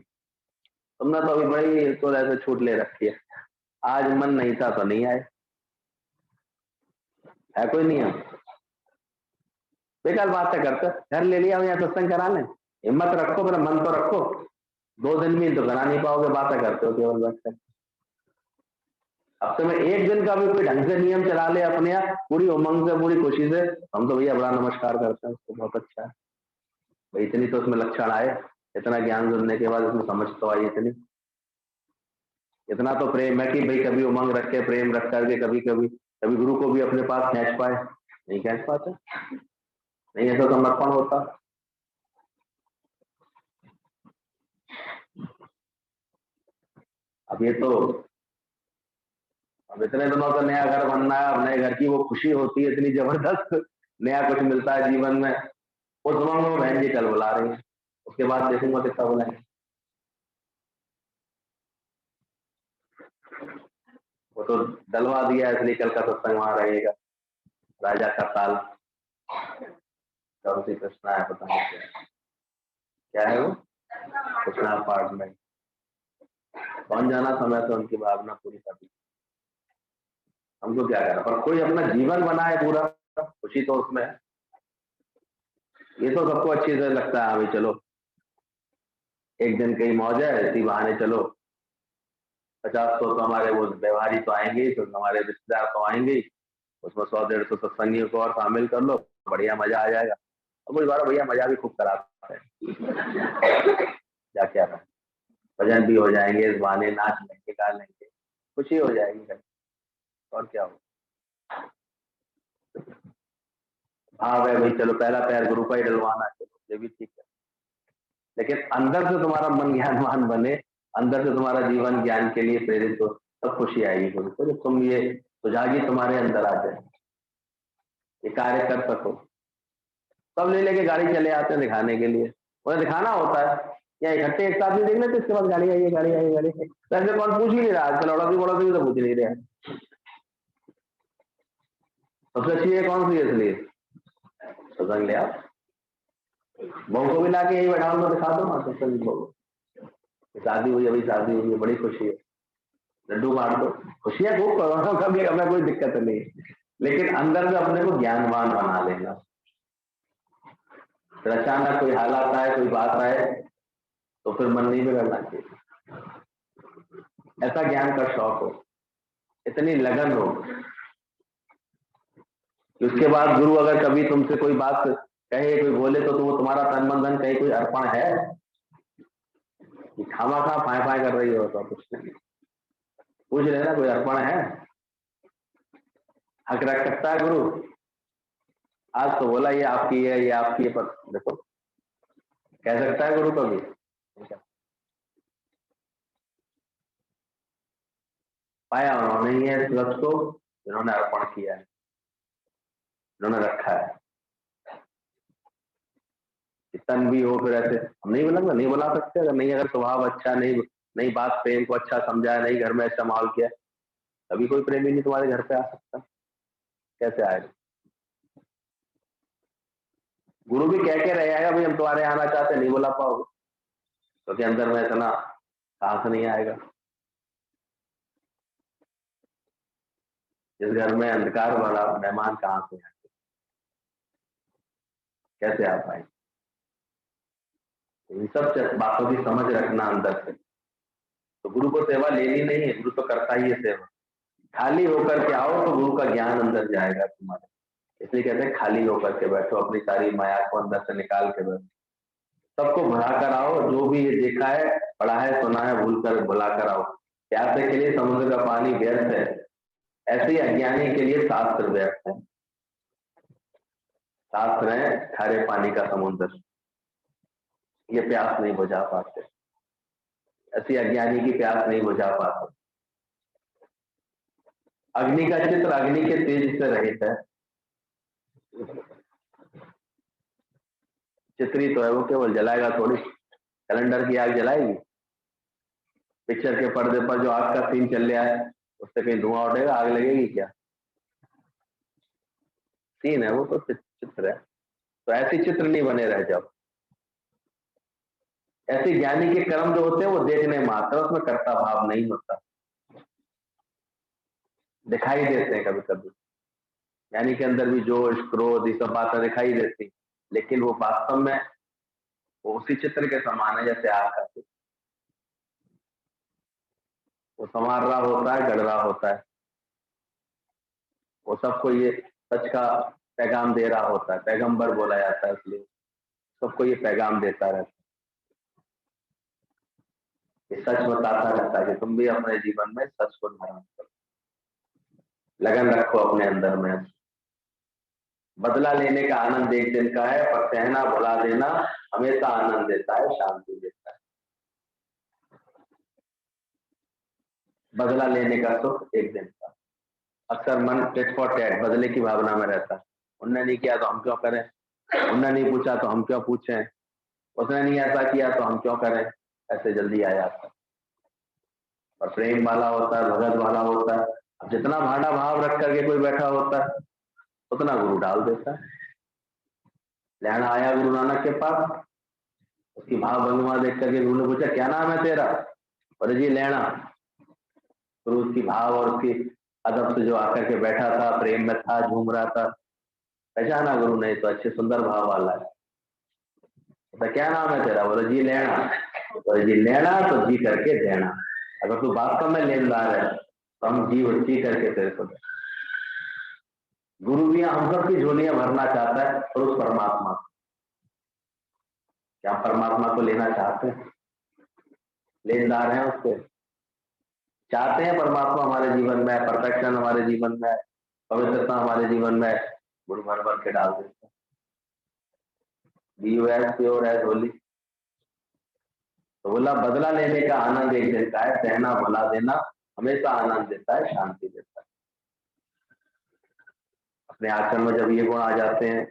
तुमने तो अभी बड़ी तो ऐसे छूट ले रखी है, आज मन नहीं था तो नहीं आए, है कोई नियम? बेकार बातें करते, घर ले लिया यहाँ सत्संग कराने, हिम्मत रखो, मेरा मन तो रखो, 2 दिन में तो करा नहीं पाओगे, बातें करते हो केवल बैठकर। हफ्ते में 1 दिन का भी कोई ढंग से नियम चला ले अपने यहाँ, पूरी उमंग से, पूरी खुशी से, हम तो भैया बड़ा नमस्कार करते हैं उसको, बहुत अच्छा है भाई, इतनी तो उसमें लक्षण आए, इतना ज्ञान सुनने के बाद उसमें समझ तो आई, इतना तो प्रेम है कि भाई कभी उमंग रख के, प्रेम रख करके कभी गुरु को भी अपने पास खींच पाए, नहीं खींच पाते, नहीं ऐसा समर्पण होता। अब ये तो अब इतने दिनों से नया घर बनना है, अब नए घर की वो खुशी होती है इतनी जबरदस्त, नया कुछ मिलता है जीवन में, उस उमंग में बहन जी कल बुला रही है, उसके बाद देखूंगा कितना बुलाएंगे। वो तो डलवा दिया इसलिए कल का सत्संग वहां रहेगा, राजा का ताल, कौन सी कृष्णा है पता नहीं क्या है वो, कृष्णा अपार्टमेंट, कौन जाना समय से उनकी भावना पूरी करनी, हमको क्या करना, पर कोई अपना जीवन बनाए पूरा, खुशी तो उसमें है। ये तो सबको अच्छी से लगता है, अभी चलो 1 दिन कहीं मौज है, इसी बहाने चलो 50 तो हमारे वो व्यवहारी तो आएंगे, तो हमारे रिश्तेदार तो आएंगे, उसमें 100-150 सत्संगियों को और शामिल कर लो, बढ़िया मजा आ जाएगा। और कुछ बार भैया मजा भी खूब कराते हैं, क्या है, भजन भी हो जाएंगे इस बहाने, नाच लेंगे, गा लेंगे, खुशी हो जाएगी, और क्या हो। भाव है भाई चलो पहला पैर गुरु का ही डलवाना, चलो ये भी ठीक है, लेकिन अंदर से तुम्हारा मन ज्ञानवान बने, अंदर से तुम्हारा जीवन ज्ञान के लिए प्रेरित हो, तब खुशी आएगी गुरु को, जब तुम ये सुजागी तुम्हारे अंदर आ जाए, ये कार्य कर सको। सब ले लेके गाड़ी चले आते हैं दिखाने के लिए, उन्हें दिखाना होता है, या इकट्ठे एक साथ में देख लेते, इसके बाद गाड़ी आई, गाड़ी आई, गाड़ी आई, वैसे कौन पूछ ही नहीं रहा, आजकल लड़की बड़ों तो पूछ नहीं रहे। सबसे अच्छी है कौन सी है, इसलिए सत्संग ले आओ, बहू को भी ला के यही बैठा तो दिखा दो ना, सत्संग बहू शादी हुई, अभी शादी हुई है, बड़ी खुशी है, लड्डू बांट दो, खुशियां खूब करो, कभी हमें कोई दिक्कत नहीं, लेकिन अंदर से अपने को ज्ञानवान बना लेना, फिर अचानक कोई हालात आए, कोई बात आए, तो फिर मन नहीं बिगड़ना चाहिए। ऐसा ज्ञान का शौक हो, इतनी लगन हो कि उसके बाद गुरु अगर कभी तुमसे कोई बात कहे, कोई बोले, तो वो तुम्हारा तन मन धन कहीं कोई अर्पण है? खामा खा फाय फाय कर रही हो तो कुछ नहीं, पूछ लेना कोई अर्पण है? हक रख सकता है गुरु? आज तो बोला ये आपकी है, ये आपकी है, पर देखो कह सकता है गुरु कभी? पाया उन्होंने ही है इस लक्ष्य को, जिन्होंने अर्पण किया है, जिन्होंने रखा है। तन भी हो, फिर ऐसे हम नहीं बुला सकते। अगर नहीं, अगर स्वभाव अच्छा नहीं बात प्रेम को अच्छा समझाया, नहीं घर में अच्छा माहौल किया, कभी कोई प्रेमी नहीं तुम्हारे घर पे आ सकता। कैसे आएगा? गुरु भी कह के रहे आएगा भाई हम तुम्हारे आना चाहते, नहीं बुला पाओगे, क्योंकि अंदर में इतना साहस नहीं आएगा। जिस घर में अंधकार वाला मेहमान कहाँ से आए, कैसे आ पाए? इन सब बातों की समझ रखना अंदर से। तो गुरु को सेवा लेनी नहीं है, गुरु तो करता ही है सेवा। खाली होकर के आओ तो गुरु का ज्ञान अंदर जाएगा तुम्हारे। इसलिए कहते हैं खाली होकर के बैठो, अपनी सारी माया को अंदर से निकाल के बैठो, सबको भुला कर आओ। जो भी ये देखा है, पढ़ा है, सुना है, भूल कर भुला कर आओ। प्यासे के लिए समुद्र का पानी व्यर्थ है, ऐसे ही अज्ञानी के लिए शास्त्र व्यर्थ है। शास्त्र है खारे पानी का समुद्र, ये प्यास नहीं बुझा पाते, ऐसी अज्ञानी की प्यास नहीं बुझा पाते। अग्नि का चित्र अग्नि के तेज से रहित है। चित्री तो है वो, केवल जलाएगा थोड़ी। कैलेंडर की आग जलाएगी? पिक्चर के पर्दे पर जो आग का सीन चल रहा है, उससे कहीं धुआं उठेगा? आग लगेगी क्या? सीन है वो, तो चित्र है। तो ऐसे चित्र नहीं बने रह जाओ। ऐसे ज्ञानी के कर्म जो होते हैं वो देखने मात्र, उसमें कर्ता भाव नहीं होता। दिखाई देते हैं कभी कभी, ज्ञानी के अंदर भी जोश, क्रोध, ये सब बातें दिखाई देती, लेकिन वो वास्तव में वो उसी चित्र के समान है जैसे आग का चित्र। वो संवार रहा होता है, गढ़ रहा होता है, वो सबको ये सच का पैगाम दे रहा होता है। पैगंबर बोला जाता है, इसलिए सबको ये पैगाम देता रहता है, ये सच बताता रहता है कि तुम भी अपने जीवन में सच को धारण करो, लगन रखो अपने अंदर में। बदला लेने का आनंद एक दिन का है, पर सहना भुला देना हमेशा आनंद देता है, शांति देता है। बदला लेने का सुख एक दिन का। अक्सर मन टिट फॉर टैट, बदले की भावना में रहता है। उनने नहीं किया तो हम क्यों करें, उनने नहीं पूछा तो हम क्यों पूछें, उसने नहीं ऐसा किया तो हम क्यों करें, ऐसे जल्दी आ जाता है। और प्रेम वाला होता है, भगत वाला होता है, अब जितना भाड़ा भाव रख करके कोई बैठा होता है, उतना गुरु डाल देता है। लहना आया गुरु नानक के पास, उसकी भाव भंगिमा देख करके गुरु ने पूछा क्या नाम है तेरा? और जी लहना। गुरु उसकी भाव और उसकी अदब से जो आकर के बैठा था, प्रेम में था, झूम रहा था, पहचाना गुरु ने, तो अच्छे सुंदर भाव वाला है। तो क्या नाम है तेरा? बोले जी लेना। बोले जी लेना तो जी करके देना। अगर तू वास्तव में लेनदार है तो हम जी करके तेरे को दे। गुरु भी हम सबकी झोलियां भरना चाहता है, और उस परमात्मा, क्या परमात्मा को लेना चाहते हैं? लेनदार हैं उसके, चाहते हैं परमात्मा हमारे जीवन में, परफेक्शन हमारे जीवन में, पवित्रता हमारे जीवन में, गुरु भर भर के डाल देते हैं। Be as pure as holy. तो बोला बदला लेने का आनंद एक दिन का है, सहना भुला देना हमेशा आनंद देता है, शांति देता है। अपने आचरण में जब ये गुण आ जाते हैं,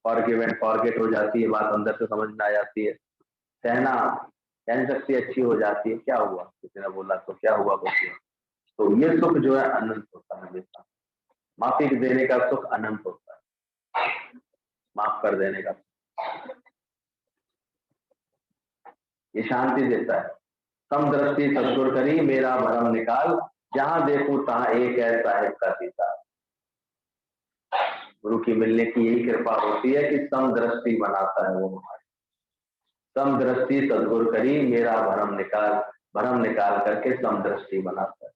फॉरगिव एंड फॉरगेट हो जाती है, बात अंदर से समझ में आ जाती है, सहना सहन शक्ति अच्छी हो जाती है। क्या हुआ, किसी ने बोला तो क्या हुआ, कुछ हुआ, तो ये सुख जो है अनंत होता है हमेशा। माफी देने का सुख अनंत होता है, माफ कर देने का, ये शांति देता है। सम दृष्टि ससुर करी मेरा भरम निकाल, जहां देखूं तहां एक है साहिब का सीता। गुरु की मिलने की यही कृपा होती है कि समदृष्टि बनाता है वो हमारी। समदृष्टि सद्गुरु करी, मेरा भरम निकाल करके समदृष्टि बनाता है।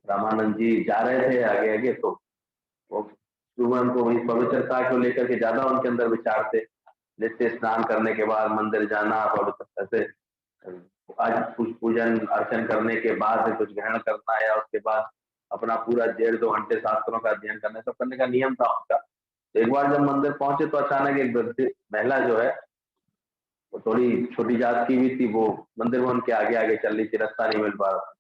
रामानंद जी जा रहे थे आगे आगे, तो वो शुभम को वही पवित्रता को लेकर के ज्यादा उनके अंदर विचार थे। नित्य स्नान करने के बाद मंदिर जाना, पवित्रता से आज पूजन अर्चन करने के बाद कुछ ग्रहण करना, या उसके बाद अपना पूरा 1.5-2 घंटे शास्त्रों का अध्ययन करना, सब करने का नियम था उनका। एक बार जब मंदिर पहुंचे तो अचानक एक महिला जो है, वो थोड़ी छोटी जात की भी थी, वो मंदिर में उनके आगे आगे चल रही थी, रास्ता नहीं मिल पा रहा।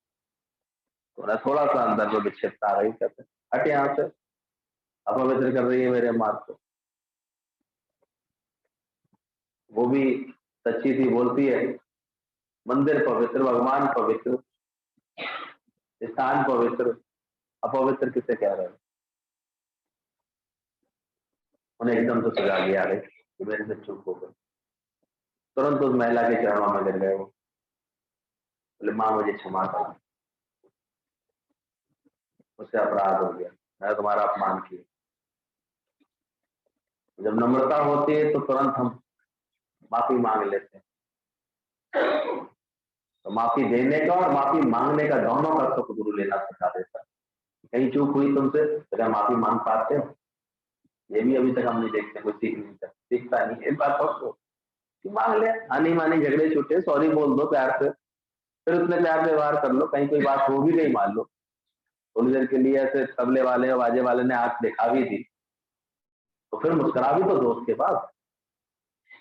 तो थोड़ा सा अंदर में विक्षिप्तता आ रही, कहते हट यहाँ से, अपवित्र कर रही है मेरे मार्ग को। वो भी सच्ची थी, बोलती है मंदिर पवित्र, भगवान पवित्र, स्थान पवित्र, अपवित्र किसे कह रहे हो। उन्हें एकदम तो सजा दिया गई कि मेरे से चूक हो गई। तुरंत उस महिला के चरणों में गिर गए। वो बोले माँ मुझे क्षमा करो, मुझसे अपराध हो गया, मैं तुम्हारा अपमान किया। जब नम्रता होती है तो तुरंत हम माफी मांग लेते हैं। तो माफी देने का और माफी मांगने का दोनों का सुख गुरु लेना सिखा देता है। कहीं चूक हुई तुमसे तो क्या माफी मांग पाते हो? ये भी अभी तक हम नहीं देखते, कोई सीखता नहीं। एक बात और कि मांग ले, आनी मानी झगड़े छूटे, सॉरी बोल दो प्यार से, फिर उतने प्यार व्यवहार कर लो। कहीं कोई बात हो भी गई मान लो, थोड़ी देर के लिए ऐसे तबले वाले और बाजे वाले ने आंख दिखा भी दी, तो फिर मुस्कुरा भी तो दोस्त के बाद,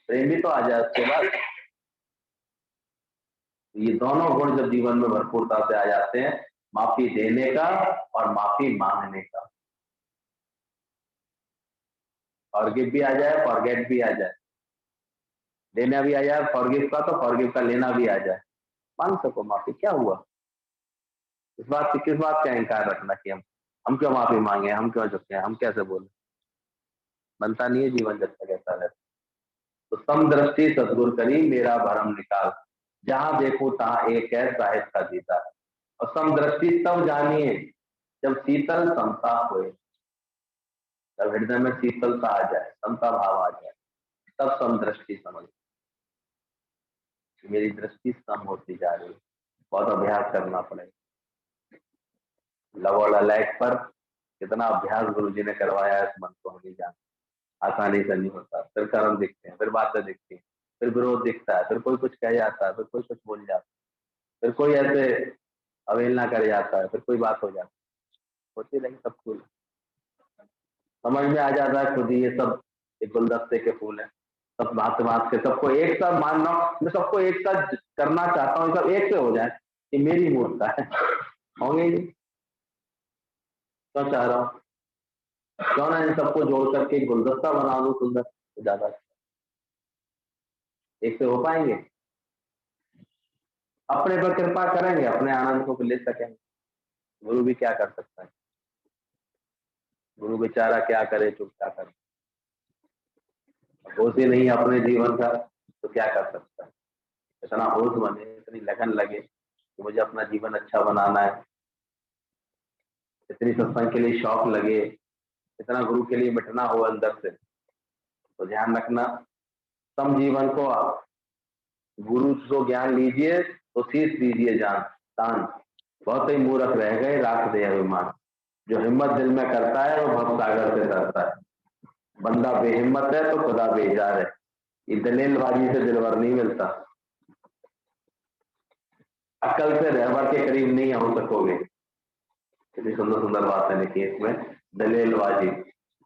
प्रेम भी तो आ जाए उसके बाद। ये दोनों गुण जब जीवन में भरपूरता से आ जाते हैं, माफी देने का और माफी मांगने का, फॉरगिव भी आ जाए, फॉरगेट भी आ जाए, देना भी आ जाए फॉरगिव का, तो फॉरगिव का लेना भी आ जाए। मांग सको माफी, क्या हुआ? इस बात की किस बात का अहंकार रखना कि हम क्यों माफी मांगे, हम क्यों झुके, हम कैसे बोले? बनता नहीं है जीवन जब तक ऐसा रहता। तो समदृष्टि सद्गुरु करी, मेरा भरम निकाल, जहां देखो तहां एक है साहिब का जीता है। और समदृष्टि तब जानिए जब शीतल समता होए, जब हृदय में शीतलता आ जाए, समता भाव आ जाए, तब समदृष्टि समझ। मेरी दृष्टि सम होती जा रही है, बहुत अभ्यास करना पड़ेगा। लव और ललाट पर कितना अभ्यास गुरु जी ने करवाया है, इस मन को हम नहीं जानते। आसानी से नहीं होता। फिर कर्म दिखते हैं, फिर बातें दिखती हैं, फिर विरोध दिखता है, फिर कोई कुछ कह जाता है, फिर कोई कुछ बोल जाता है, फिर कोई ऐसे अवहेलना कर जाता है, फिर कोई बात हो जाती है, होती नहीं सब कुछ। समझ में आ जाता है खुद ही ये सब एक गुलदस्ते के फूल है, सब बात बात के सबको एक साथ मानना, मैं सबको एक साथ करना चाहता हूँ, सब एक से हो जाए, ये मेरी मूर्खता है। होंगे ही, क्यों चाह रहा हूँ? क्यों ना इन सबको जोड़ करके एक गुलदस्ता बना दो सुंदर, तो ज्यादा एक से हो पाएंगे। अपने पर कृपा करेंगे, अपने आनंद को ले सकेंगे। गुरु भी क्या कर सकता है? गुरु बेचारा क्या करे, चुप क्या करे, होश ही नहीं अपने जीवन का, तो क्या कर सकता है? इतना होश बने, इतनी लगन लगे कि मुझे अपना जीवन अच्छा बनाना है, इतनी सत्संग के लिए शौक लगे, इतना गुरु के लिए मिटना हो अंदर से, तो ध्यान रखना, सम जीवन को गुरु से ज्ञान लीजिए तो शीश दीजिए जान दान। बहुत ही मूर्ख रह गए, राख दे अभिमान। जो हिम्मत दिल में करता है वो भव सागर से करता है। बंदा बेहिम्मत है तो खुदा बेजार है। ये दलीलबाजी से दिलवर नहीं मिलता। अकल से रहबर के करीब नहीं हो सकोगे। कितनी सुंदर सुंदर बातें लिखी है इसमें। दलीलबाजी,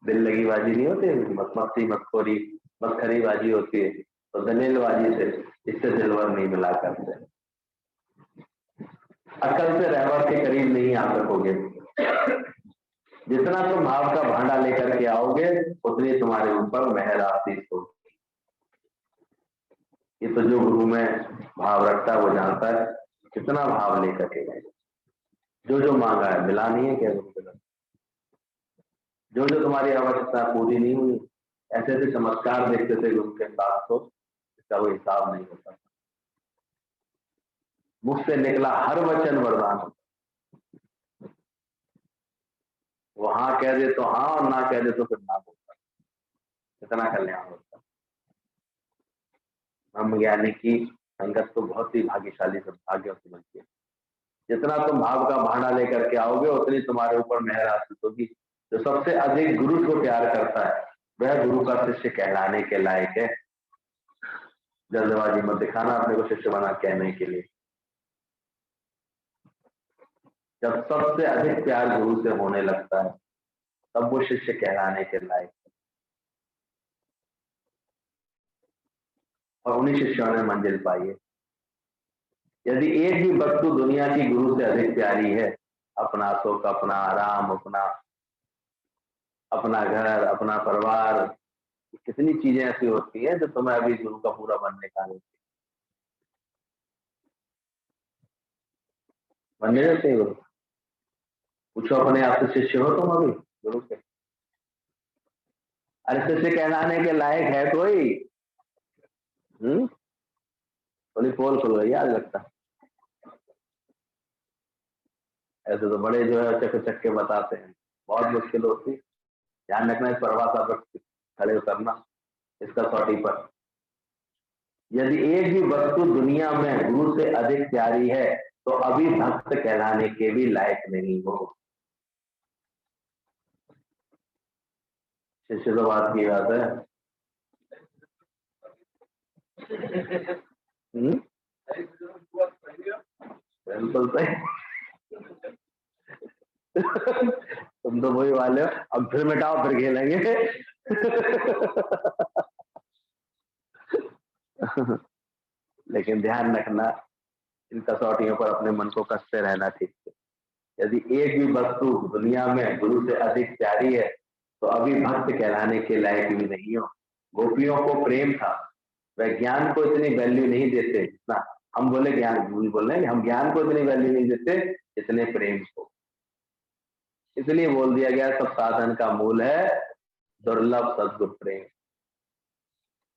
दिल लगी बाजी नहीं होती, मस्ती मस्कोरी मस्खरी बाजी होती है, तो दलीलबाजी से इससे दिलवर नहीं मिला करते। अकल से रहबर के करीब नहीं आ सकोगे। जितना तुम भाव का भांडा लेकर के आओगे उतनी तुम्हारे ऊपर मेहर आशीष होगी। ये तो जो गुरु में भाव रखता है वो जानता है कितना भाव लेकर के गए। जो जो मांगा है मिला नहीं है क्या गुरु के? जो जो तुम्हारी आवश्यकता पूरी नहीं हुई, ऐसे ऐसे चमत्कार देखते थे गुरु के साथ, तो इसका कोई हिसाब नहीं होता। मुख से निकला हर वचन वरदान होता। वो हाँ कह दे तो हाँ और ना कह दे तो फिर ना बोलता, इतना कल्याण होता। ब्रह्म ज्ञानी की संगत तो बहुत ही भाग्यशाली भाग्य बनती है। जितना तुम भाव का भांडा लेकर के आओगे उतनी तुम्हारे ऊपर मेहर हासिल होगी। जो सबसे अधिक गुरु को प्यार करता है वह गुरु का शिष्य कहलाने के लायक है। जल्दबाजी मत दिखाना अपने को शिष्य बना कहने के लिए। जब सबसे अधिक प्यार गुरु से होने लगता है तब वो शिष्य कहलाने के लायक है। और उन्हीं शिष्यों ने मंजिल पाई है। यदि एक भी वस्तु दुनिया की गुरु से अधिक प्यारी है, अपना सुख, अपना आराम, अपना घर, अपना परिवार, कितनी चीजें ऐसी होती है जो तुम्हें अभी गुरु का पूरा बनने का नहीं बनने देते गुरु। पूछो अपने आप से, शिष्य हो तुम अभी गुरु के? अरे शिष्य कहलाने के लायक है कोई? थोड़ी पोल खुल गई आज लगता। ऐसे तो बड़े जो है चक्के बताते हैं, बहुत मुश्किल होती। ध्यान रखना इस परिभाषा पर खड़े उतरना इसका सौटी पर। यदि एक भी वस्तु दुनिया में गुरु से अधिक प्यारी है तो अभी भक्त कहलाने के भी लायक नहीं हो। शिष्य तो बात की बात है। बिल्कुल सही। तुम तो वही वाले हो, अब फिर मिटाओ फिर खेलेंगे। लेकिन ध्यान रखना इन कसौटियों पर अपने मन को कसते रहना ठीक है। यदि एक भी वस्तु दुनिया में गुरु से अधिक प्यारी है तो अभी भक्त कहलाने के लायक भी नहीं हो। गोपियों को प्रेम था, वह ज्ञान को इतनी वैल्यू नहीं देते जितना हम बोले ज्ञान। बोल रहे हैं हम ज्ञान को इतनी वैल्यू नहीं देते जितने प्रेम को। इसलिए बोल दिया गया सब साधन का मूल है दुर्लभ सद्गुरु प्रेम।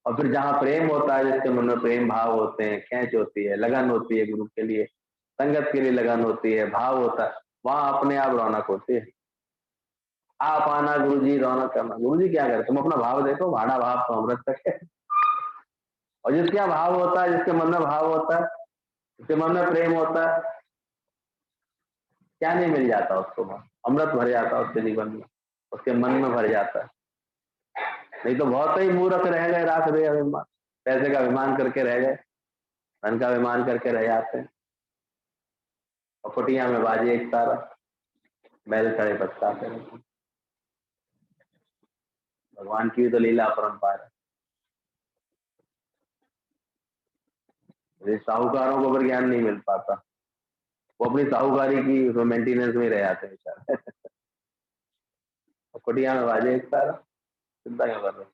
और फिर जहाँ प्रेम होता है, जिसके मन में प्रेम भाव होते हैं, खेच होती है, लगन होती है, गुरु के लिए संगत के लिए लगन होती है, भाव होता है, वहां अपने आप रौनक होती है। आप आना गुरु जी, रौनक करना। गुरु जी क्या करे, तुम अपना भाव देखो, भाड़ा भाव तो अमृत तक है। और जिसके यहाँ भाव होता है, जिसके मन में भाव होता है, जिसके मन में प्रेम होता है, क्या नहीं मिल जाता उसको? अमृत भर जाता है उसके जीवन में, उसके मन में भर जाता है। नहीं तो बहुत ही मूर्ख रह गए, रात रहे अभिमान, पैसे का अभिमान करके रह गए, धन का अभिमान करके रह जाते हैं। और कुटिया में बाजे एक तारा, बैल खड़े पछताते रहते। भगवान की तो लीला अपरंपार है। साहूकारों को पर ज्ञान नहीं मिल पाता, वो अपनी साहूकारी की मेंटेनेंस में रह जाते हैं बेचारे। कुटिया में बाजे एक तारा, चिंता क्यों कर रहे?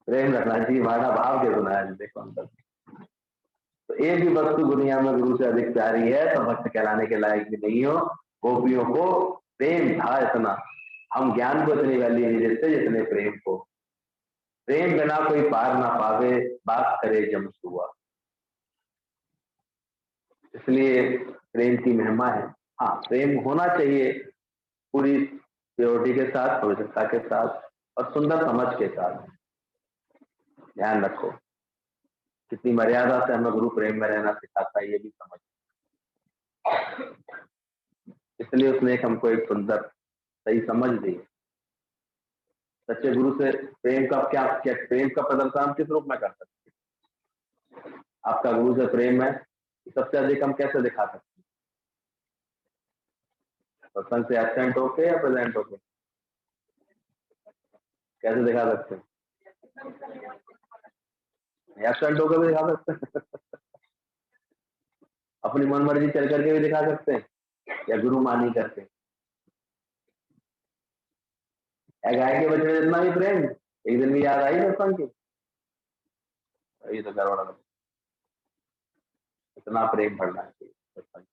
प्रेम रखना चाहिए, भाड़ा भाव के सुनाया देखो अंदर। तो एक भी वस्तु दुनिया में गुरु से अधिक प्यारी है तो भक्त कहलाने के लायक भी नहीं हो। गोपियों को प्रेम था इतना, हम ज्ञान को इतनी वैल्यू नहीं देते जितने प्रेम को। प्रेम बिना कोई पार ना पावे, बात करे जमसुआ। इसलिए प्रेम की महिमा है। हाँ, प्रेम होना चाहिए पूरी प्योरिटी के साथ, पवित्रता के साथ और सुंदर समझ के साथ। ध्यान रखो कितनी मर्यादा से हमें गुरु प्रेम में रहना सिखाता है, ये भी समझ। इसलिए उसने हमको एक सुंदर सही समझ दी। सच्चे गुरु से प्रेम का क्या प्रेम का प्रदर्शन हम किस रूप में कर सकते हैं? आपका गुरु से प्रेम है, सबसे अधिक हम कैसे दिखा सकते हैं? सत्संग से एब्सेंट होके या प्रेजेंट होके? कैसे दिखा सकते हैं? एब्सेंट होकर भी दिखा सकते हैं। अपनी मन मर्जी चल करके भी दिखा सकते हैं, या गुरु मानी करके। गाय के बछड़े जितना भी प्रेम, एक दिन भी याद आई सत्संग की, ये तो गड़बड़। इतना प्रेम बढ़ना चाहिए सत्संग,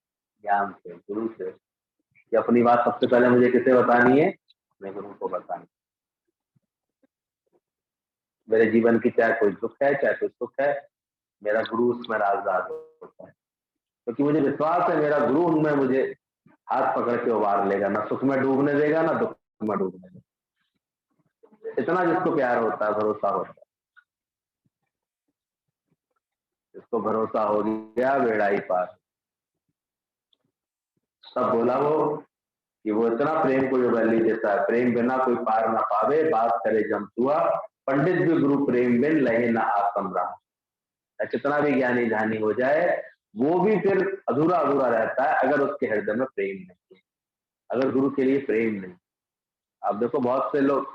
ज्ञान से, गुरु से। कि अपनी बात सबसे पहले मुझे किसे बतानी है? अपने गुरु को बतानी। मेरे जीवन की चाहे कोई दुख है चाहे कोई सुख है, मेरा गुरु उसमें राजदार होता है। क्योंकि मुझे विश्वास है मेरा गुरु उनमें मुझे हाथ पकड़ के उबार लेगा, ना सुख में डूबने देगा ना दुख में डूबने देगा। इतना जिसको प्यार होता है, भरोसा होता है, जिसको भरोसा हो गया बेड़ा ही पार। तब बोला वो कि वो इतना प्रेम को जो वैल्यू देता है, प्रेम बिना कोई पार ना पावे, बात करे जमसुआ, पंडित भी गुरु प्रेम बिन लहे ना आत्म राह। कितना भी ज्ञानी ध्यानी हो जाए, वो भी फिर अधूरा अधूरा रहता है अगर उसके हृदय में प्रेम नहीं है, अगर गुरु के लिए प्रेम नहीं। आप देखो बहुत से लोग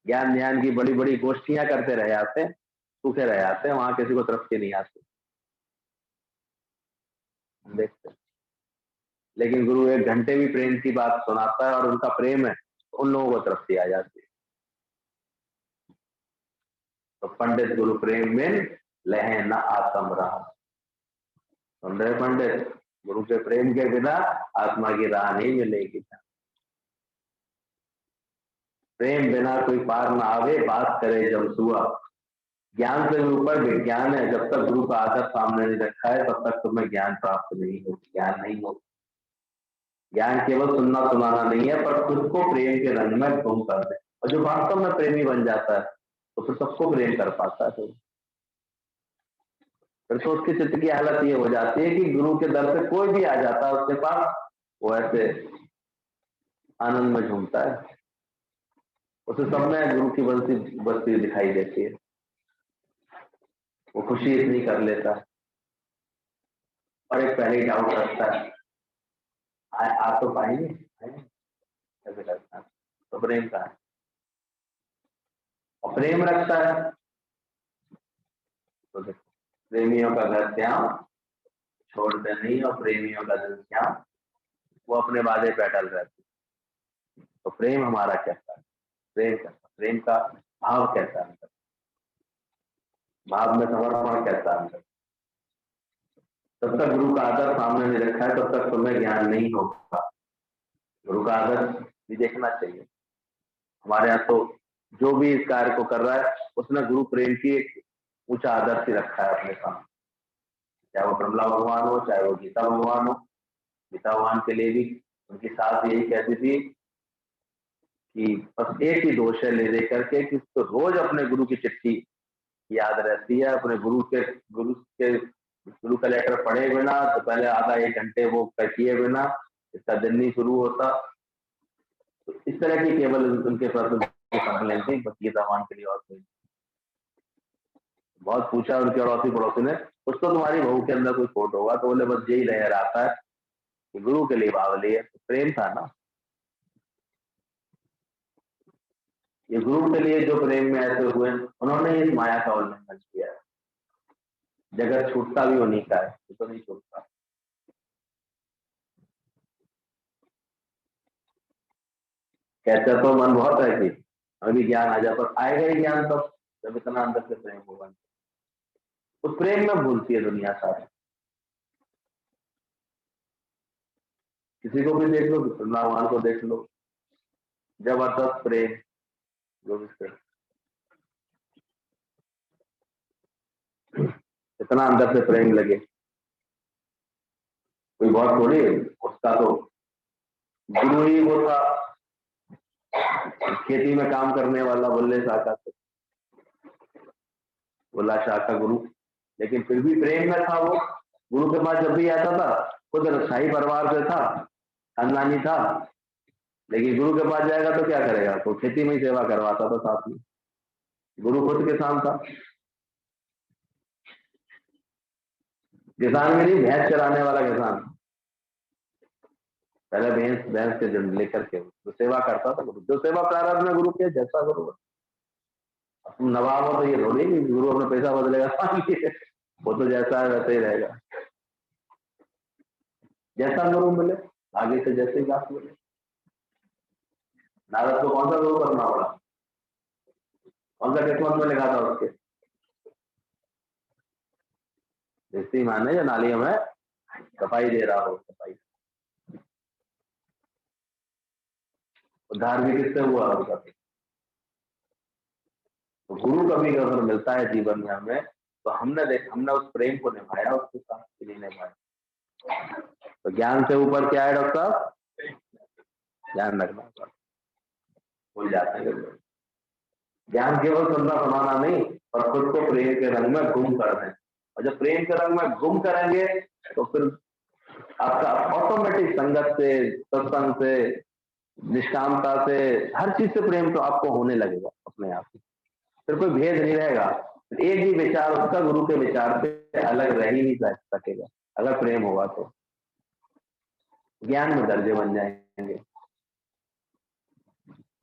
ज्ञान ध्यान की बड़ी बड़ी गोष्ठियां करते रह जाते हैं, सूखे रह जाते हैं, वहां किसी को तृप्ति नहीं आती, देखते हैं। लेकिन गुरु 1 घंटे भी प्रेम की बात सुनाता है और उनका प्रेम है, उन लोगों को तृप्ति आ जाती है। तो पंडित गुरु प्रेम में लहे न आत्म राह। सुन रहे पंडित, गुरु के प्रेम के बिना आत्मा की राह नहीं मिलेगी। प्रेम बिना कोई पार ना आवे, बात करे जमसुआ। ज्ञान से ऊपर विज्ञान है, जब तक गुरु का आदर सामने नहीं रखा है तब तक तुम्हें ज्ञान प्राप्त नहीं हो, ज्ञान नहीं हो। ज्ञान केवल सुनना सुनाना नहीं है, पर खुद को प्रेम के रंग में गुम कर दे। और जो वास्तव में प्रेमी बन जाता है तो फिर सबको प्रेम कर पाता है। फिर तो उसके चित्त की हालत ये हो जाती है कि गुरु के दर पे कोई भी आ जाता है उसके पास, वो ऐसे आनंद में झूमता है, उसे सब में गुरु की बंसी बजती दिखाई देती है, वो खुशी इतनी कर लेता है। और एक पहले ही डाउट रखता है, आप तो पाएंगे, ऐसे करता है। तो प्रेम का है, और प्रेम रखता है तो देखो, प्रेमियों का घर श्याम छोड़ते नहीं, और प्रेमियों का दिल श्याम वो अपने वादे पे अटल रहते। तो प्रेम हमारा कैसा है, प्रेम का भाव कैसा है, भाव में समर्पण कैसा है। जब तक गुरु का आदर सामने नहीं रखा है तब तक तुम्हें ज्ञान नहीं होगा। गुरु का आदर भी देखना चाहिए। हमारे यहाँ तो जो भी इस कार्य को कर रहा है उसने गुरु प्रेम की एक ऊंचा आदर्श ही रखा है अपने सामने, चाहे वो प्रमला भगवान हो, चाहे वो गीता भगवान हो। गीता भगवान के लिए भी उनकी सास यही कहती थी कि बस एक ही दोष है ले दे करके कि तो रोज अपने गुरु की चिट्ठी याद रहती है, अपने गुरु का लेटर पढ़े बिना तो पहले आधा 1 घंटे वो किए बिना इसका दिन नहीं शुरू होता। तो इस तरह की केवल उनके प्रति कंप्लेन थी, बस गीता भगवान के लिए और कोई। बहुत पूछा उनके अड़ोसी पड़ोसी ने, कुछ तो तुम्हारी बहू के अंदर कोई खोट होगा, तो बोले बस यही लहर आता है कि गुरु के लिए बावली है। प्रेम था ना, ये गुरु के लिए जो प्रेम में ऐसे हुए, उन्होंने इस माया का उल्लंघन किया है। जगत छूटता भी उन्हीं का है, तो नहीं छूटता। कहता तो मन बहुत है कि अभी ज्ञान आ जाए, पर आएगा ही ज्ञान तब जब इतना अंदर से प्रेम होगा। उस प्रेम में भूलती है दुनिया सारी। किसी को भी देख लो, भगवान को देख लो, जबरदस्त प्रेम जो से इतना अंदर से प्रेम लगे, कोई बहुत थोड़ी उसका तो गुरु ही वो था, खेती में काम करने वाला बुल्ले शाह का, बुल्ला शाह का गुरु, लेकिन फिर भी प्रेम में था वो। गुरु के पास जब भी आता था, खुद शाही परिवार से था, खानदानी था, लेकिन गुरु के पास जाएगा तो क्या करेगा, तो खेती में ही सेवा करवाता था साथ में। गुरु खुद किसान था, किसान में नहीं, भैंस चराने वाला किसान। पहले भैंस के जन्म लेकर के तो सेवा करता था गुरु, जो सेवा प्रारंभ में गुरु के जैसा गुरु। तुम नवाब हो तो ये थोड़ी गुरु अपना पैसा बदलेगा, वो तो जैसा है वैसे ही रहेगा, जैसा गुरु मिले आगे से जैसे घास मिले। नारद को कौन सा गुरु करना पड़ा, कौन सा किस्मत में लिखा था उसके, जैसी माने जो नालियों में सफाई दे रहा हो, सफाई। उद्धार भी किससे हुआ होगा। तो गुरु कभी अगर मिलता है जीवन में हमें, तो हमने उस प्रेम को निभाया, उसके साथ के लिए निभाया। तो ज्ञान से ऊपर क्या है डॉक्टर साहब, ध्यान रखना, भूल जाते हैं लोग। ज्ञान केवल सुनना सुनाना नहीं, और खुद को प्रेम के रंग में गुम कर दें। और जब प्रेम के रंग में गुम करेंगे तो फिर आपका ऑटोमेटिक संगत से, सत्संग से, निष्कामता से, हर चीज से प्रेम तो आपको होने लगेगा अपने आप ही। फिर कोई भेद नहीं रहेगा, एक ही विचार उसका गुरु के विचार से अलग रह ही नहीं सकेगा। अगर प्रेम होगा तो ज्ञान में दर्जे बन जाएंगे।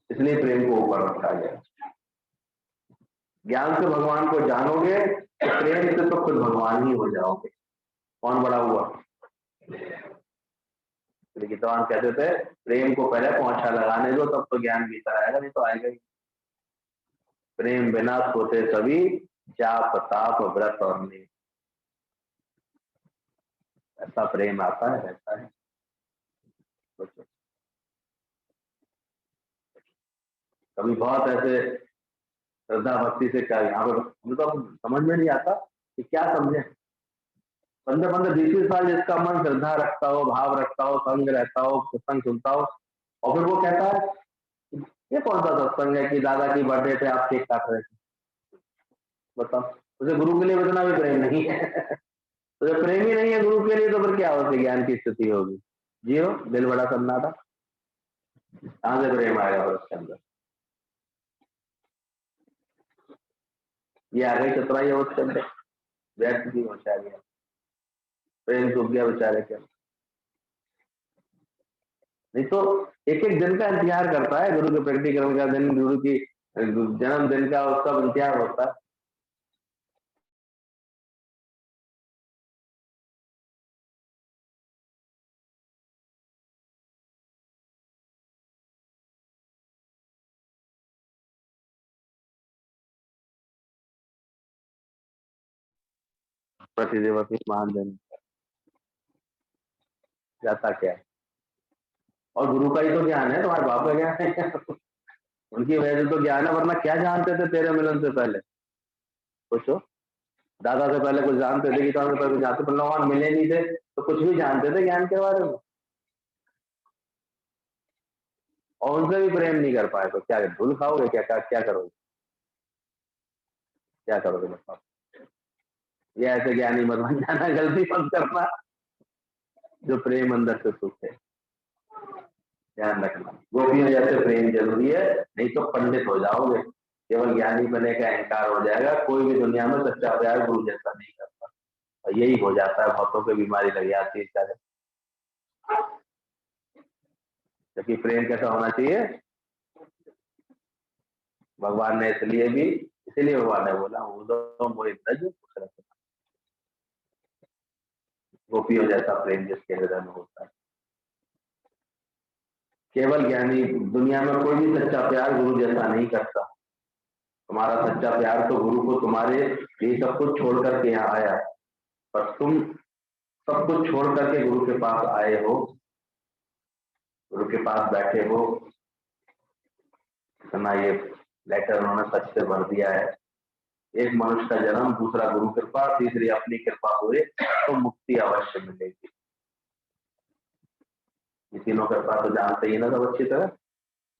इसलिए प्रेम को ऊपर रखा गया। ज्ञान से भगवान को जानोगे तो प्रेम से तो खुद भगवान ही हो जाओगे। कौन बड़ा हुआ? गीतवान कहते थे प्रेम को पहले पहुंचा लगाने दो, तब तो ज्ञान भीतर आएगा, नहीं तो आएगा ही। प्रेम बिना सोते सभी, जाप ताप व्रत और नेम। ऐसा प्रेम आता है, रहता है। कभी बहुत ऐसे श्रद्धा भक्ति से क्या, यहाँ पर हमें तो समझ में नहीं आता कि क्या समझे। 15-15 20 साल जिसका मन श्रद्धा रखता हो, भाव रखता हो, संग रहता हो, सत्संग सुनता हो, और फिर वो कहता है ये कौन सा सत्संग है कि दादा की बर्थडे पे आप केक काट रहे थे? बताओ, उसे गुरु के लिए इतना भी प्रेम नहीं है। तो जब प्रेम ही नहीं है गुरु के लिए तो फिर क्या होती ज्ञान की स्थिति होगी? जीरो, दिल बड़ा सन्नाटा, कहां से प्रेम आएगा फिर उसके अंदर? ये आ गई चतुराई हो उसके अंदर, व्यर्थ की पहुंचा गया, प्रेम सूख गया बेचारे के। नहीं तो एक एक दिन का इंतजार करता है, गुरु के प्रैक्टिकल का दिन, गुरु की जन्मदिन का, उसका इंतजार होता है। प्रतिदेवती महान दिन जाता क्या है? और गुरु का ही तो ज्ञान है, तुम्हारे बाप का ज्ञान है। उनकी वजह से तो ज्ञान है, वरना क्या जानते थे तेरे मिलन से पहले? पूछो, दादा से पहले कुछ जानते थे? गीता से पहले कुछ जानते? भगवान मिले नहीं थे तो कुछ भी जानते थे ज्ञान के बारे में? और उनसे भी प्रेम नहीं कर पाए तो क्या धूल खाओगे? क्या करोगे? क्या करोगे बताओ? ये ऐसे ज्ञानी मत बन जाना, गलती मत करना, जो प्रेम अंदर से सूखे। ध्यान रखना, गोपियों जैसे प्रेम जरूरी है, नहीं तो पंडित हो जाओगे, केवल ज्ञानी बने का अहंकार हो जाएगा। कोई भी दुनिया में सच्चा प्यार गुरु जैसा नहीं करता, और यही हो जाता है, बहुतों को बीमारी लग जाती है। क्योंकि प्रेम कैसा होना चाहिए? भगवान ने इसीलिए भगवान ने बोला गोपियों जैसा प्रेम जिसके हृदय में होता है। केवल ज्ञानी, दुनिया में कोई भी सच्चा प्यार गुरु जैसा नहीं करता। तुम्हारा सच्चा प्यार तो गुरु को तुम्हारे लिए सब कुछ छोड़ करके यहाँ आया, पर तुम सब कुछ छोड़ करके गुरु के पास आए हो, गुरु के पास बैठे हो। इतना ये लेटर उन्होंने सच से भर दिया है। एक मनुष्य का जन्म, दूसरा गुरु कृपा, तीसरी अपनी कृपा हुए तो मुक्ति अवश्य मिलेगी। ये तीनों कृपा तो जानते ही ना सब अच्छी तरह।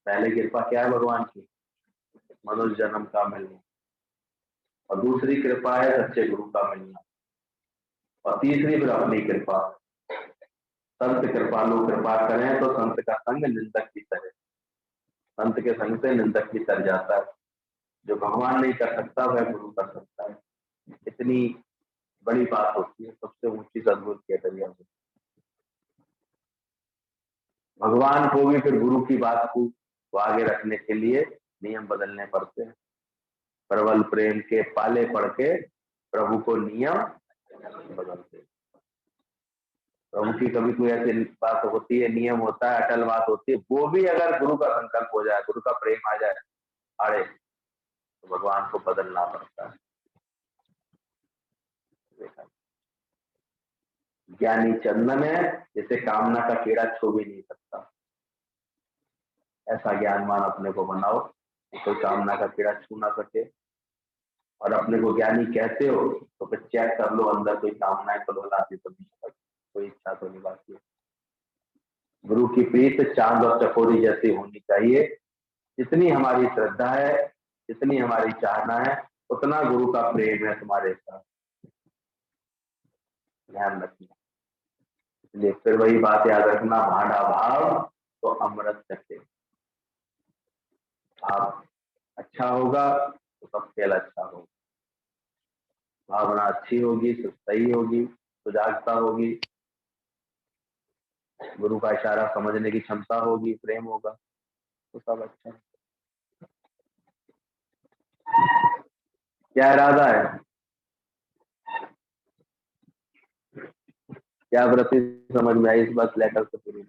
पहले कृपा क्या है भगवान की? मनुष्य जन्म का मिलना, और दूसरी कृपा है सच्चे गुरु का मिलना, और तीसरी फिर अपनी कृपा। संत कृपालु कृपा करें तो संत का संग निंदक की तरह, संत के संग से निंदक भी तर जाता है। जो भगवान नहीं कर सकता वह गुरु कर सकता है। इतनी बड़ी बात होती है, सबसे ऊंची सद्बुद्ध कैटेगरी में। भगवान को भी फिर गुरु की बात को आगे रखने के लिए नियम बदलने पड़ते हैं। प्रबल प्रेम के पाले पड़ के प्रभु को नियम बदलते। प्रभु की कभी कोई ऐसी बात होती है, नियम होता है, अटल बात होती है, वो भी अगर गुरु का संकल्प हो जाए, गुरु का प्रेम आ जाए आड़े, तो भगवान को बदलना पड़ता है। ज्ञानी चंदन है जिसे कामना का कीड़ा छू भी नहीं सकता। ऐसा ज्ञानवान अपने को बनाओ कि कोई कामना का कीड़ा छू ना सके। और अपने को ज्ञानी कहते हो तो फिर चेक कर लो अंदर कोई कामनाएं तो लाती तो नहीं, कोई इच्छा तो नहीं बाकी। गुरु की प्रीत चांद और चकोरी जैसी होनी चाहिए। जितनी हमारी श्रद्धा है, जितनी हमारी चाहना है, उतना गुरु का प्रेम है तुम्हारे साथ, ध्यान रखना। इसलिए फिर वही बात याद रखना, भाड़ा भाव तो अमृत चखे। आप अच्छा होगा तो सब खेल अच्छा होगा, भावना अच्छी होगी तो सही होगी, सुजागता होगी, गुरु का इशारा समझने की क्षमता होगी, प्रेम होगा तो सब अच्छा है। क्या इरादा है, क्या वृत्ति समझ में आई इस बस लेटर से पूरी बात।